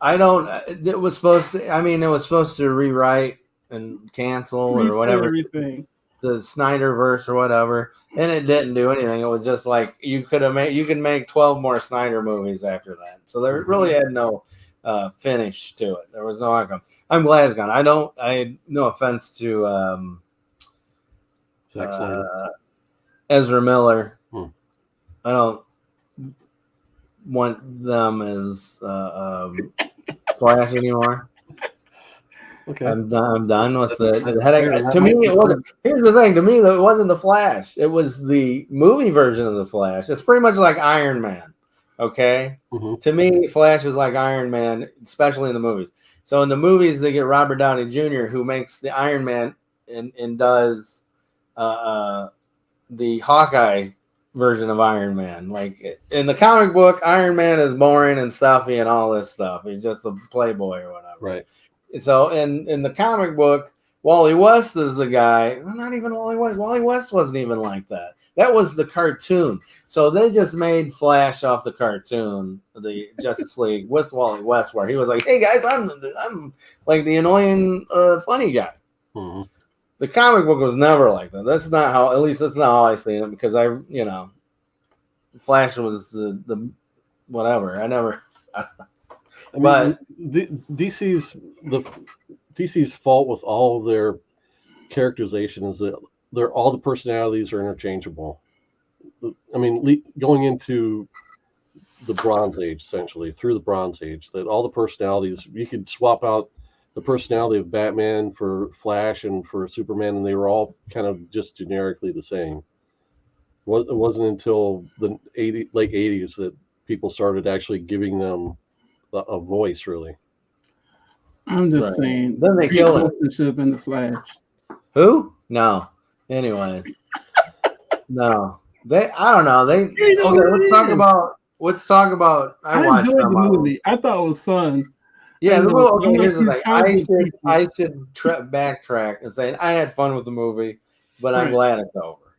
[SPEAKER 3] I don't. It was supposed to. I mean, it was supposed to rewrite and cancel or whatever.
[SPEAKER 1] Everything.
[SPEAKER 3] The Snyderverse or whatever, and it didn't do anything. It was just like you could make 12 more Snyder movies after that. So there really had no finish to it. There was no outcome. I'm glad it's gone. I no offense to Ezra Miller. I don't want them as Flash anymore.
[SPEAKER 2] Okay.
[SPEAKER 3] I'm done with the headache. To me, it wasn't. Here's the thing. To me, it wasn't the Flash. It was the movie version of the Flash. It's pretty much like Iron Man. Okay.
[SPEAKER 2] Mm-hmm.
[SPEAKER 3] To me, Flash is like Iron Man, especially in the movies. So in the movies, they get Robert Downey Jr., who makes the Iron Man and does the Hawkeye version of Iron Man. Like in the comic book, Iron Man is boring and stuffy and all this stuff. He's just a playboy or whatever.
[SPEAKER 2] Right.
[SPEAKER 3] So in the comic book, Wally West is the guy. Well, not even Wally West. Wally West wasn't even like that. That was the cartoon. So they just made Flash off the cartoon, the Justice League, with Wally West, where he was like, "Hey guys, I'm like the annoying funny guy."
[SPEAKER 2] Mm-hmm.
[SPEAKER 3] The comic book was never like that. That's not how. At least that's not how I seen it, because Flash was the whatever. I never.
[SPEAKER 2] But DC's fault with all of their characterization is that all the personalities are interchangeable. I mean, going into the Bronze Age, essentially through the Bronze Age, that all the personalities, you could swap out the personality of Batman for Flash and for Superman, and they were all kind of just generically the same. It wasn't until the late 80s that people started actually giving them a voice, really.
[SPEAKER 1] I'm just saying.
[SPEAKER 3] Then they killed
[SPEAKER 1] it. Should have been the Flash.
[SPEAKER 3] Who? No. Anyways, no. I don't know. Let's talk about. I watched
[SPEAKER 1] enjoyed the movie. I thought it was fun.
[SPEAKER 3] Yeah, here's the thing. I should backtrack and say I had fun with the movie, but I'm glad it's over.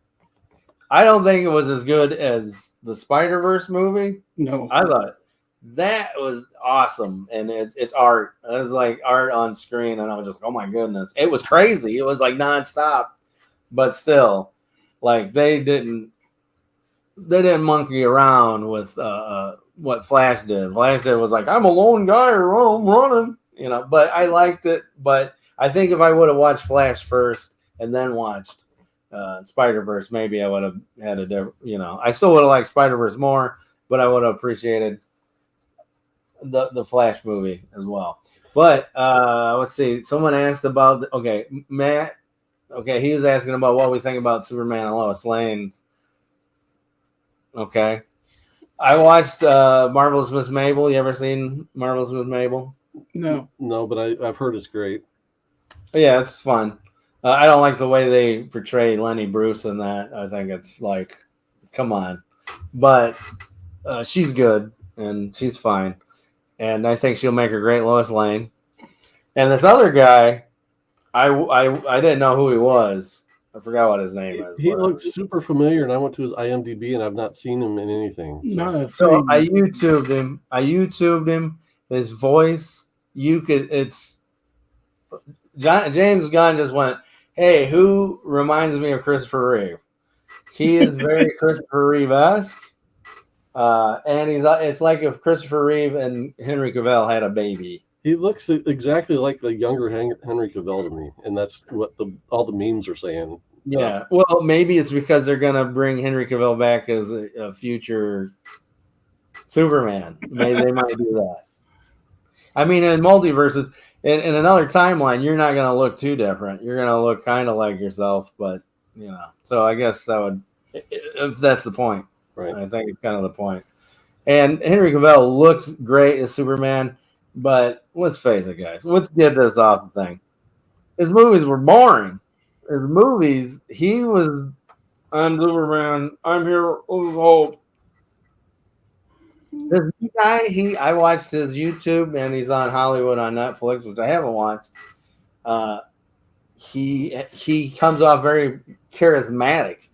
[SPEAKER 3] I don't think it was as good as the Spider-Verse movie.
[SPEAKER 1] No,
[SPEAKER 3] I thought That was awesome, and it's art. It was like art on screen, and I was just, oh my goodness, it was crazy. It was like nonstop, but still, like they didn't monkey around with what Flash did. Flash did was like, I'm a lone guy, or I'm running, you know. But I liked it. But I think if I would have watched Flash first and then watched Spider-Verse, maybe I would have had a different, you know. I still would have liked Spider-Verse more, but I would have appreciated the Flash movie as well. But let's see. Someone asked about Matt. Okay, he was asking about what we think about Superman and Lois Lane. Okay, I watched Marvelous Miss Mabel. You ever seen Marvelous Miss Mabel?
[SPEAKER 1] No.
[SPEAKER 2] No, but I've heard it's great.
[SPEAKER 3] Yeah, it's fun. I don't like the way they portray Lenny Bruce in that. I think it's like, come on. But she's good, and she's fine. And I think she'll make a great Lois Lane. And this other guy, I didn't know who he was. I forgot what his name is.
[SPEAKER 2] He looks super familiar, and I went to his IMDb, and I've not seen him in anything.
[SPEAKER 3] So I YouTubed him. His voice, James Gunn just went, hey, who reminds me of Christopher Reeve? He is very Christopher Reeve-esque. And it's like if Christopher Reeve and Henry Cavill had a baby.
[SPEAKER 2] He looks exactly like the younger Henry Cavill to me, and that's what all the memes are saying.
[SPEAKER 3] Yeah, well, maybe it's because they're gonna bring Henry Cavill back as a future Superman. Maybe they might do that. I mean, in multiverses, in another timeline, you're not gonna look too different. You're gonna look kind of like yourself, but you know. So I guess that would, if that's the point.
[SPEAKER 2] Right.
[SPEAKER 3] I think it's kind of the point. And Henry Cavill looked great as Superman, but let's face it, guys. Let's get this off the thing. His movies were boring. His movies, he was, I'm Superman, I'm here with hope. This guy, I watched his YouTube, and he's on Hollywood on Netflix, which I haven't watched. He comes off very charismatic.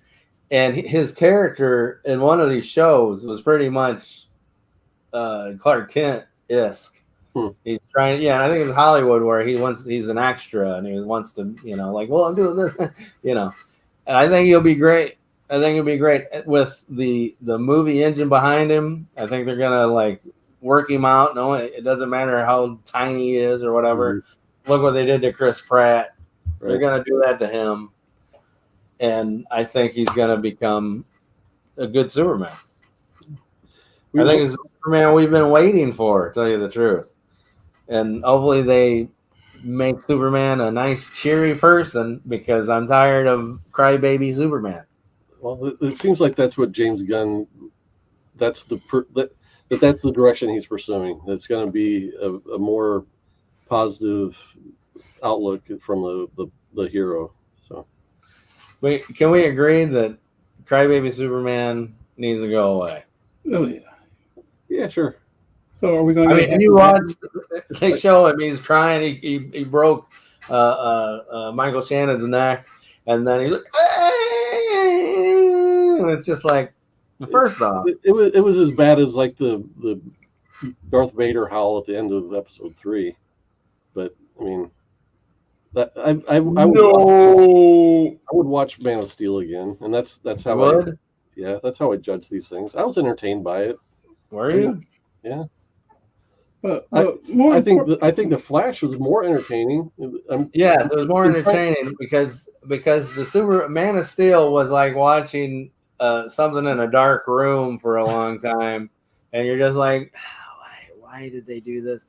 [SPEAKER 3] And his character in one of these shows was pretty much Clark Kent-esque. He's trying, and I think it's Hollywood where he's an extra and he wants to, you know, like, well, I'm doing this, you know. And I think he'll be great. I think he'll be great with the movie engine behind him. I think they're gonna like work him out. No, it doesn't matter how tiny he is or whatever. Mm-hmm. Look what they did to Chris Pratt. Right. They're gonna do that to him. And I think he's going to become a good Superman. I think it's the Superman we've been waiting for, to tell you the truth. And hopefully they make Superman a nice, cheery person, because I'm tired of crybaby Superman.
[SPEAKER 2] Well, it seems like that's what James Gunn, that's the direction he's pursuing. It's going to be a more positive outlook from the hero.
[SPEAKER 3] Wait, can we agree that crybaby Superman needs to go away?
[SPEAKER 1] Oh yeah,
[SPEAKER 2] yeah, sure.
[SPEAKER 1] So are we going?
[SPEAKER 3] I mean, you watch. They show him. He's crying. He broke Michael Shannon's neck, and then he's like, and it's just like, first off,
[SPEAKER 2] it was as bad as like the Darth Vader howl at the end of episode 3, but I mean. I would watch Man of Steel again, and that's how that's how I judge these things. I was entertained by it.
[SPEAKER 3] Were you?
[SPEAKER 2] Yeah.
[SPEAKER 1] But
[SPEAKER 2] I think the Flash was more entertaining.
[SPEAKER 3] Yeah, it was more entertaining because the Man of Steel was like watching something in a dark room for a long time, and you're just like, why did they do this?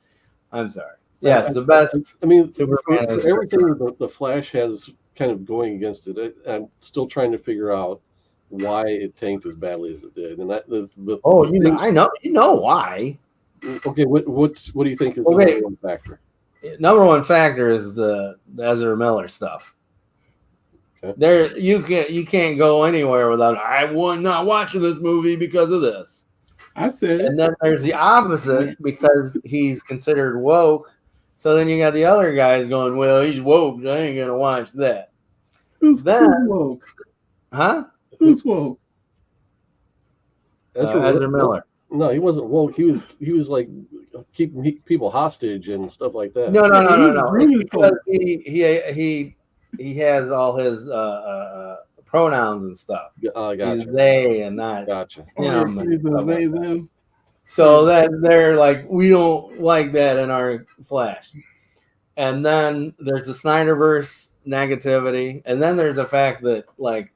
[SPEAKER 3] I'm sorry. Yes, the best.
[SPEAKER 2] I mean,
[SPEAKER 3] Superman
[SPEAKER 2] everything the Flash has kind of going against it. I'm still trying to figure out why it tanked as badly as it did. And that
[SPEAKER 3] I know why.
[SPEAKER 2] Okay, what do you think is the number one factor?
[SPEAKER 3] Number one factor is the Ezra Miller stuff. Okay. There, you can't go anywhere without. I was not watching this movie because of this.
[SPEAKER 1] I said,
[SPEAKER 3] and then there's the opposite because he's considered woke. So then you got the other guys going, well, he's woke. I ain't gonna watch that.
[SPEAKER 1] Who's woke?
[SPEAKER 3] Huh?
[SPEAKER 1] Who's woke?
[SPEAKER 3] Ezra Miller.
[SPEAKER 2] No, he wasn't woke. He was like keeping people hostage and stuff like that.
[SPEAKER 3] No.
[SPEAKER 1] He
[SPEAKER 3] It's
[SPEAKER 1] was
[SPEAKER 3] because
[SPEAKER 1] cold.
[SPEAKER 3] he has all his pronouns and stuff.
[SPEAKER 2] Gotcha.
[SPEAKER 3] He's they and not
[SPEAKER 2] Gotcha.
[SPEAKER 3] him and
[SPEAKER 1] He's a
[SPEAKER 3] stuff
[SPEAKER 1] they,
[SPEAKER 3] like that.
[SPEAKER 1] them.
[SPEAKER 3] So that they're like, we don't like that in our Flash. And then there's the Snyderverse negativity, and then there's the fact that like,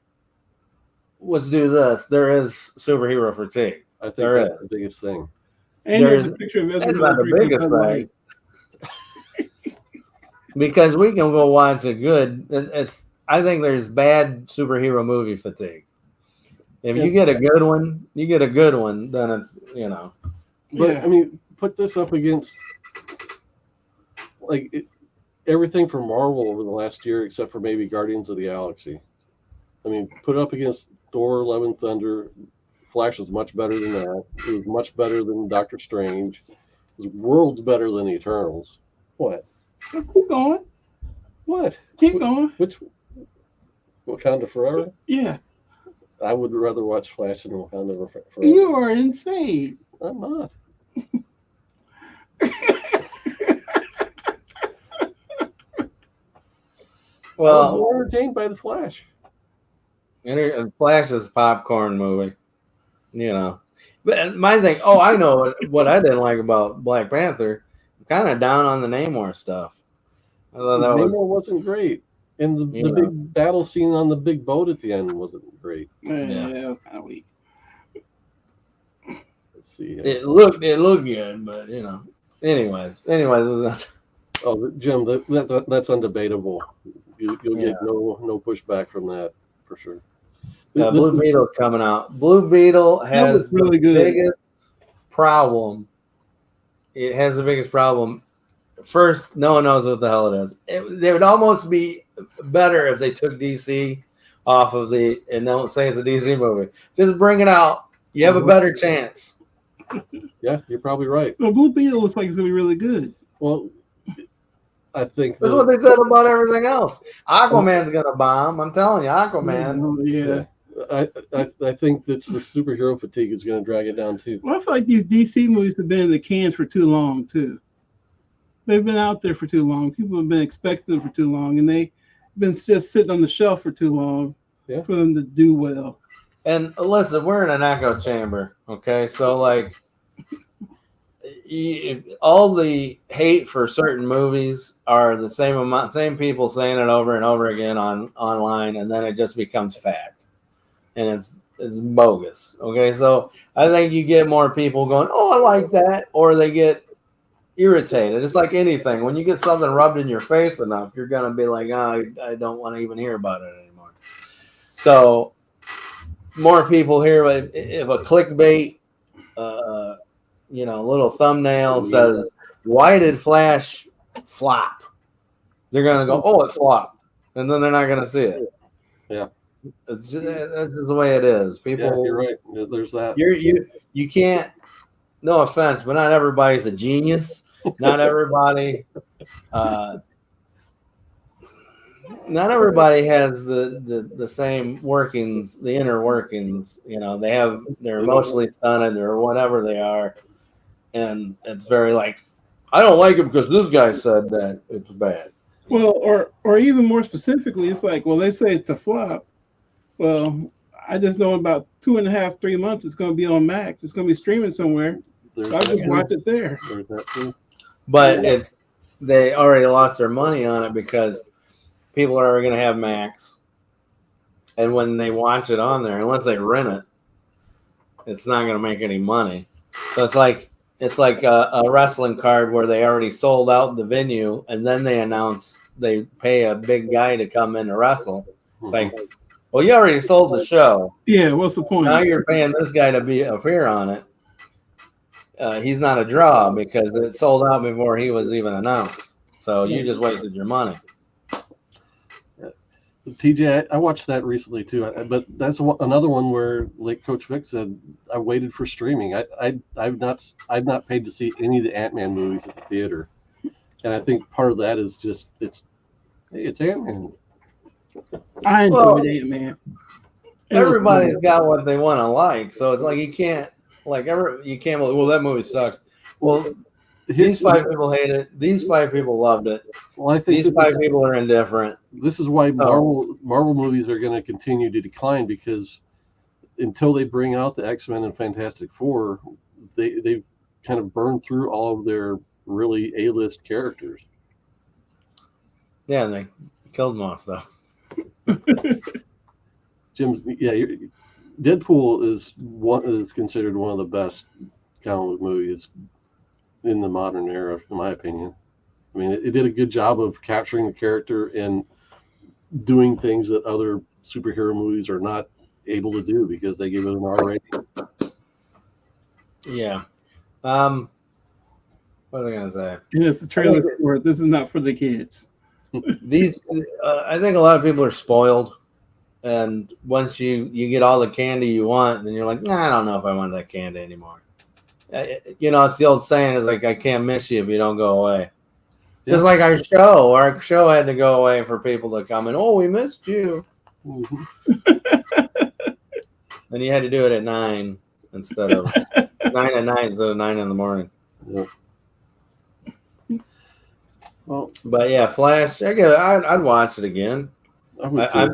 [SPEAKER 3] let's do this. There is superhero fatigue.
[SPEAKER 2] I think
[SPEAKER 3] There
[SPEAKER 2] that's the biggest thing.
[SPEAKER 1] And there's
[SPEAKER 3] There's-
[SPEAKER 1] a picture of Ezra
[SPEAKER 3] That's not the
[SPEAKER 1] Miller drinking
[SPEAKER 3] biggest
[SPEAKER 1] Bud
[SPEAKER 3] thing.
[SPEAKER 1] Light.
[SPEAKER 3] Because we can go watch a good. It's. I think there's bad superhero movie fatigue. If you get a good one, then it's
[SPEAKER 2] But
[SPEAKER 1] Yeah.
[SPEAKER 2] I mean, put this up against everything from Marvel over the last year, except for maybe Guardians of the Galaxy. I mean, put it up against Thor: Love and Thunder. Flash was much better than that. It was much better than Doctor Strange. It was worlds better than Eternals. What?
[SPEAKER 1] Keep going.
[SPEAKER 2] What?
[SPEAKER 1] Keep going.
[SPEAKER 2] Which? Wakanda Forever?
[SPEAKER 1] Yeah.
[SPEAKER 2] I would rather watch Flash than Wakanda Forever.
[SPEAKER 1] You are insane.
[SPEAKER 2] I'm not. I was
[SPEAKER 3] well,
[SPEAKER 2] more entertained by the Flash.
[SPEAKER 3] Flash is a popcorn movie, But my thing, I know what I didn't like about Black Panther. I'm kind of down on the Namor stuff. I thought that
[SPEAKER 2] Namor wasn't great, and the big battle scene on the big boat at the end wasn't great.
[SPEAKER 1] Yeah, that was kind of weak.
[SPEAKER 2] Let's see.
[SPEAKER 3] it looked good, but anyways, it was not.
[SPEAKER 2] Oh, Jim, that's undebatable. You'll get no pushback from that for sure.
[SPEAKER 3] Blue Beetle's coming out. Blue Beetle has
[SPEAKER 1] really
[SPEAKER 3] the
[SPEAKER 1] good.
[SPEAKER 3] biggest problem. It has the biggest problem. First, no one knows what the hell it is. They would almost be better if they took DC off of and don't say it's a DC movie. Just bring it out. You have a better chance.
[SPEAKER 2] Yeah, you're probably right.
[SPEAKER 1] Well, Blue Beetle looks like it's gonna be really good.
[SPEAKER 2] Well, I think
[SPEAKER 3] That's what they said about everything else. Aquaman's gonna bomb. I'm telling you, Aquaman.
[SPEAKER 1] Yeah.
[SPEAKER 2] I think that's the superhero fatigue is going to drag it down too.
[SPEAKER 1] Well, I feel like these DC movies have been in the cans for too long too. They've been out there for too long. People have been expecting them for too long, and they've been just sitting on the shelf for too long for them to do well.
[SPEAKER 3] And listen, we're in an echo chamber, okay? So like, all the hate for certain movies are the same people saying it over and over again online, and then it just becomes fact, and it's bogus. Okay, so I think you get more people going, "Oh, I like that," or they get irritated. It's like anything. When you get something rubbed in your face enough, you're gonna be like, "Oh, I don't want to even hear about it anymore." So more people here, if a clickbait, little thumbnail says, "Why did Flash flop?" They're gonna go, "Oh, it flopped," and then they're not gonna see it.
[SPEAKER 2] Yeah,
[SPEAKER 3] that's just the way it is. People,
[SPEAKER 2] yeah, you're right. There's that.
[SPEAKER 3] You can't. No offense, but not everybody's a genius. Not everybody. Not everybody has the same workings, the inner workings. They're emotionally stunted or whatever they are, and it's very like, I don't like it because this guy said that it's bad.
[SPEAKER 1] Well, or even more specifically, it's like, well, they say it's a flop. Well, I just know in about 2.5, 3 months it's going to be on Max. It's going to be streaming somewhere. So I'll just watch it there.
[SPEAKER 3] But they already lost their money on it because people are going to have Max, and when they watch it on there, unless they rent it, it's not going to make any money. So it's like a wrestling card where they already sold out the venue, and then they announce they pay a big guy to come in to wrestle. It's like, well, you already sold the show.
[SPEAKER 1] Yeah, what's the point?
[SPEAKER 3] Now you're paying this guy to appear on it. He's not a draw because it sold out before he was even announced. So you just wasted your money.
[SPEAKER 2] TJ, I watched that recently too, but that's another one where, like Coach Vic said, I waited for streaming. I've not paid to see any of the Ant-Man movies at the theater, and I think part of that is just it's Ant-Man.
[SPEAKER 1] I enjoyed Ant-Man.
[SPEAKER 3] Everybody's got what they want to like, so it's like you can't. Like you can't. Well, that movie sucks. Well, these 5 people hate it. These 5 people loved it.
[SPEAKER 2] Well, I think
[SPEAKER 3] these 5 people are indifferent.
[SPEAKER 2] This is why Marvel movies are going to continue to decline, because until they bring out the X-Men and Fantastic Four, they've kind of burned through all of their really A-list characters.
[SPEAKER 3] Yeah, and they killed most though.
[SPEAKER 2] Deadpool is considered one of the best comic book movies in the modern era, in my opinion. I mean, it did a good job of capturing the character and doing things that other superhero movies are not able to do because they give it an R rating.
[SPEAKER 3] Yeah. What was I gonna say?
[SPEAKER 1] And it's the trailer for it. This is not for the kids.
[SPEAKER 3] These, I think a lot of people are spoiled, and once you get all the candy you want, then you're like, nah, I don't know if I want that candy anymore. It's the old saying, is like, I can't miss you if you don't go away. Yeah. Just like our show had to go away for people to come in. Oh, we missed you. And you had to do it at 9 instead of 9 at night instead of 9 in the morning.
[SPEAKER 2] Yeah. Well,
[SPEAKER 3] but yeah, Flash. I'd watch it again. I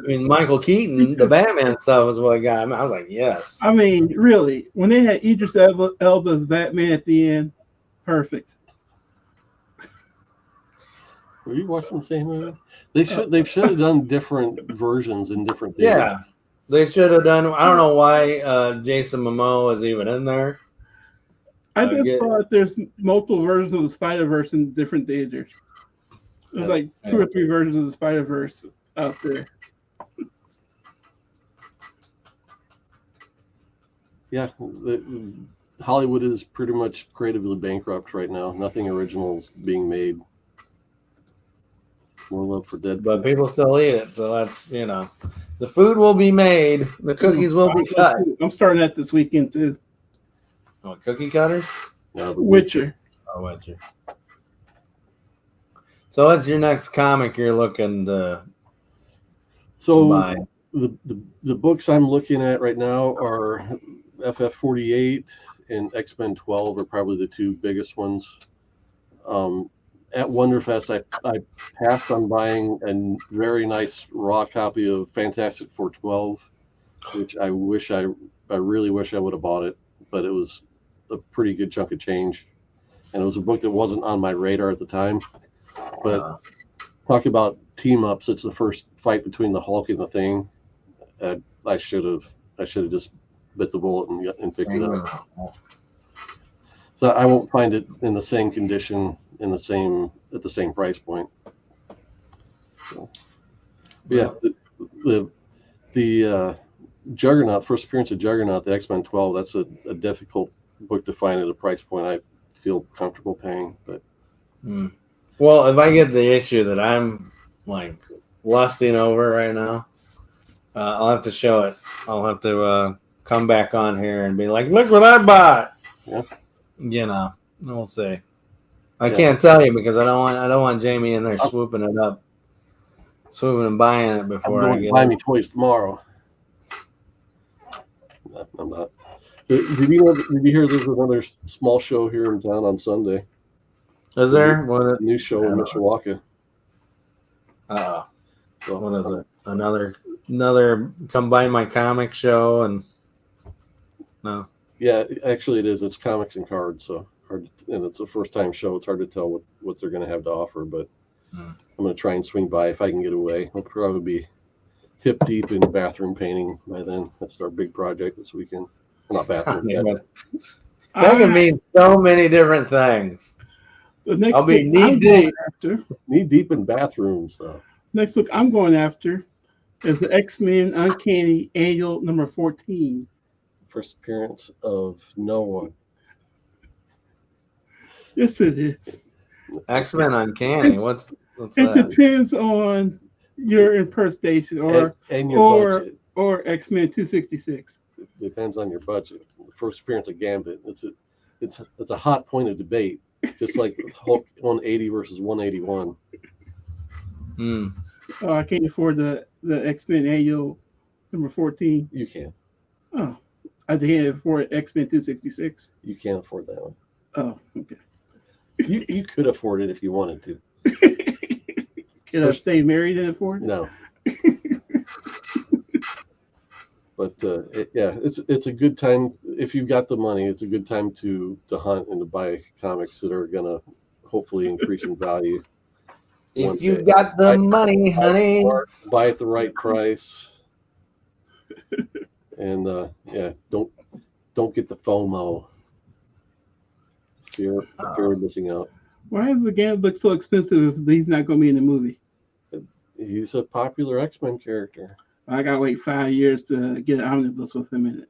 [SPEAKER 3] mean, Michael Keaton, the Batman stuff was what got me. I was like, yes.
[SPEAKER 1] I mean, really, when they had Idris Elba's Batman at the end, perfect.
[SPEAKER 2] Were you watching the same movie? They should have done different versions in different theaters.
[SPEAKER 3] Yeah, they should have done. I don't know why Jason Momoa is even in there.
[SPEAKER 1] I just thought there's multiple versions of the Spider-Verse in different theaters. There's like 2 or 3 versions of the Spider-Verse out there.
[SPEAKER 2] Yeah, Hollywood is pretty much creatively bankrupt right now. Nothing original is being made. More love for Deadpool.
[SPEAKER 3] But people still eat it, so that's, the food will be made, the cookies will be cut.
[SPEAKER 1] I'm starting that this weekend too.
[SPEAKER 3] Oh, cookie cutters?
[SPEAKER 2] No,
[SPEAKER 1] Witcher.
[SPEAKER 3] Oh, Witcher. So what's your next comic you're looking to buy?
[SPEAKER 2] The books I'm looking at right now are FF48 and X-Men 12 are probably the 2 biggest ones. At Wonderfest, I passed on buying a very nice raw copy of Fantastic Four 12, which I really wish I would have bought it, but it was a pretty good chunk of change, and it was a book that wasn't on my radar at the time. But talk about team ups! It's the first fight between the Hulk and the Thing. I should have just bit the bullet and picked it up. So I won't find it in the same condition, at the same price point. So, yeah, the Juggernaut, first appearance of Juggernaut, the X-Men 12. That's a difficult book to find at a price point I feel comfortable paying. But
[SPEAKER 3] well, if I get the issue that I'm like lusting over right now, I'll have to show it. I'll have to come back on here and be like, "Look what I bought."
[SPEAKER 2] Yeah.
[SPEAKER 3] We'll see. I can't tell you because I don't want Jamie in there swooping it up, swooping and buying it before I get.
[SPEAKER 2] Buy me toys tomorrow. No, I'm not. Did you hear there's another small show here in town on Sunday?
[SPEAKER 3] Is there
[SPEAKER 2] a new show in Mishawaka?
[SPEAKER 3] So what is it? Another combine my comic show and no.
[SPEAKER 2] Yeah, actually it is. It's comics and cards, so and it's a first time show. It's hard to tell what they're going to have to offer, but I'm going to try and swing by if I can get away. I'll probably be hip deep in bathroom painting by then. That's our big project this weekend. Not bathroom.
[SPEAKER 3] That can mean so many different things. I'll be
[SPEAKER 2] knee deep in bathrooms. So.
[SPEAKER 1] Next book I'm going after is the X-Men Uncanny Annual number 14.
[SPEAKER 2] First appearance of no one.
[SPEAKER 1] Yes, it is.
[SPEAKER 3] X-Men Uncanny. What's
[SPEAKER 1] it
[SPEAKER 3] that?
[SPEAKER 1] It depends on your impersonation
[SPEAKER 2] and your budget.
[SPEAKER 1] Or X-Men 266.
[SPEAKER 2] It depends on your budget. The first appearance of Gambit. It's a hot point of debate, just like Hulk 180 versus 181.
[SPEAKER 1] Oh, I can't afford the X-Men Annual number 14.
[SPEAKER 2] You can.
[SPEAKER 1] Oh. I can't afford X-Men 266.
[SPEAKER 2] You can't afford that one.
[SPEAKER 1] Oh, okay.
[SPEAKER 2] You could afford it if you wanted to.
[SPEAKER 1] Can I stay married and afford it?
[SPEAKER 2] No. But it's a good time if you've got the money. It's a good time to hunt and to buy comics that are gonna hopefully increase in value.
[SPEAKER 3] If you got the money, honey,
[SPEAKER 2] buy at the right price. And don't get the FOMO. Fear of missing out.
[SPEAKER 1] Why is the Gambit so expensive if he's not going to be in the movie?
[SPEAKER 2] He's a popular X-Men character.
[SPEAKER 1] I got to wait 5 years to get an omnibus with him in it.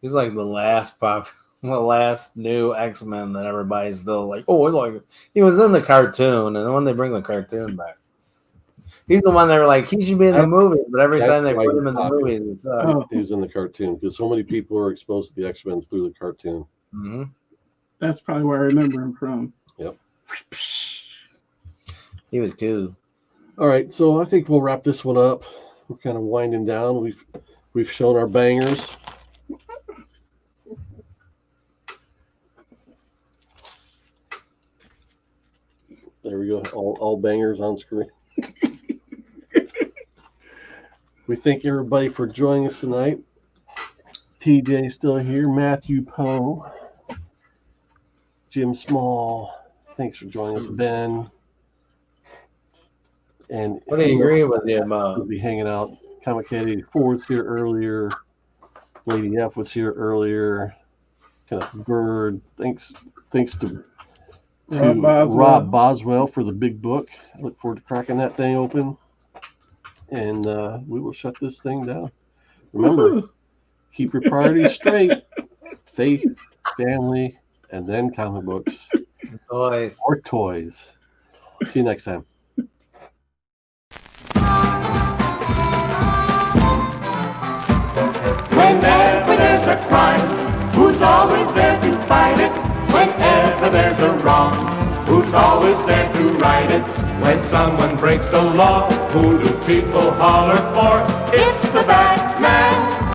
[SPEAKER 3] He's like the last new X-Men that everybody's still like, oh, like he was in the cartoon, and when they bring the cartoon back, he's the one that were like, he should be in the movie, but every time they put him in the movie,
[SPEAKER 2] he was in the cartoon because so many people are exposed to the X-Men through the cartoon.
[SPEAKER 3] Mm-hmm.
[SPEAKER 1] That's probably where I remember him from.
[SPEAKER 2] Yep.
[SPEAKER 3] He was cool.
[SPEAKER 2] All right, so I think we'll wrap this one up. We're kind of winding down. We've shown our bangers. There we go. All bangers on screen. We thank everybody for joining us tonight. TJ still here. Matthew Poe. Jim Small. Thanks for joining us, Ben. And
[SPEAKER 3] what do you agree with Jim?
[SPEAKER 2] We'll be hanging out. Comic Cat 84 was here earlier. Lady F was here earlier. Kind of Bird. Thanks to Rob Boswell for the big book. I look forward to cracking that thing open. And we will shut this thing down. Remember, keep your priorities straight. Faith, family, and then comic books.
[SPEAKER 3] Toys.
[SPEAKER 2] Or toys. See you next time.
[SPEAKER 4] Whenever there's a crime, who's always there to fight it? Whenever there's a wrong, who's always there to right it? When someone breaks the law, who do people holler for? It's the bad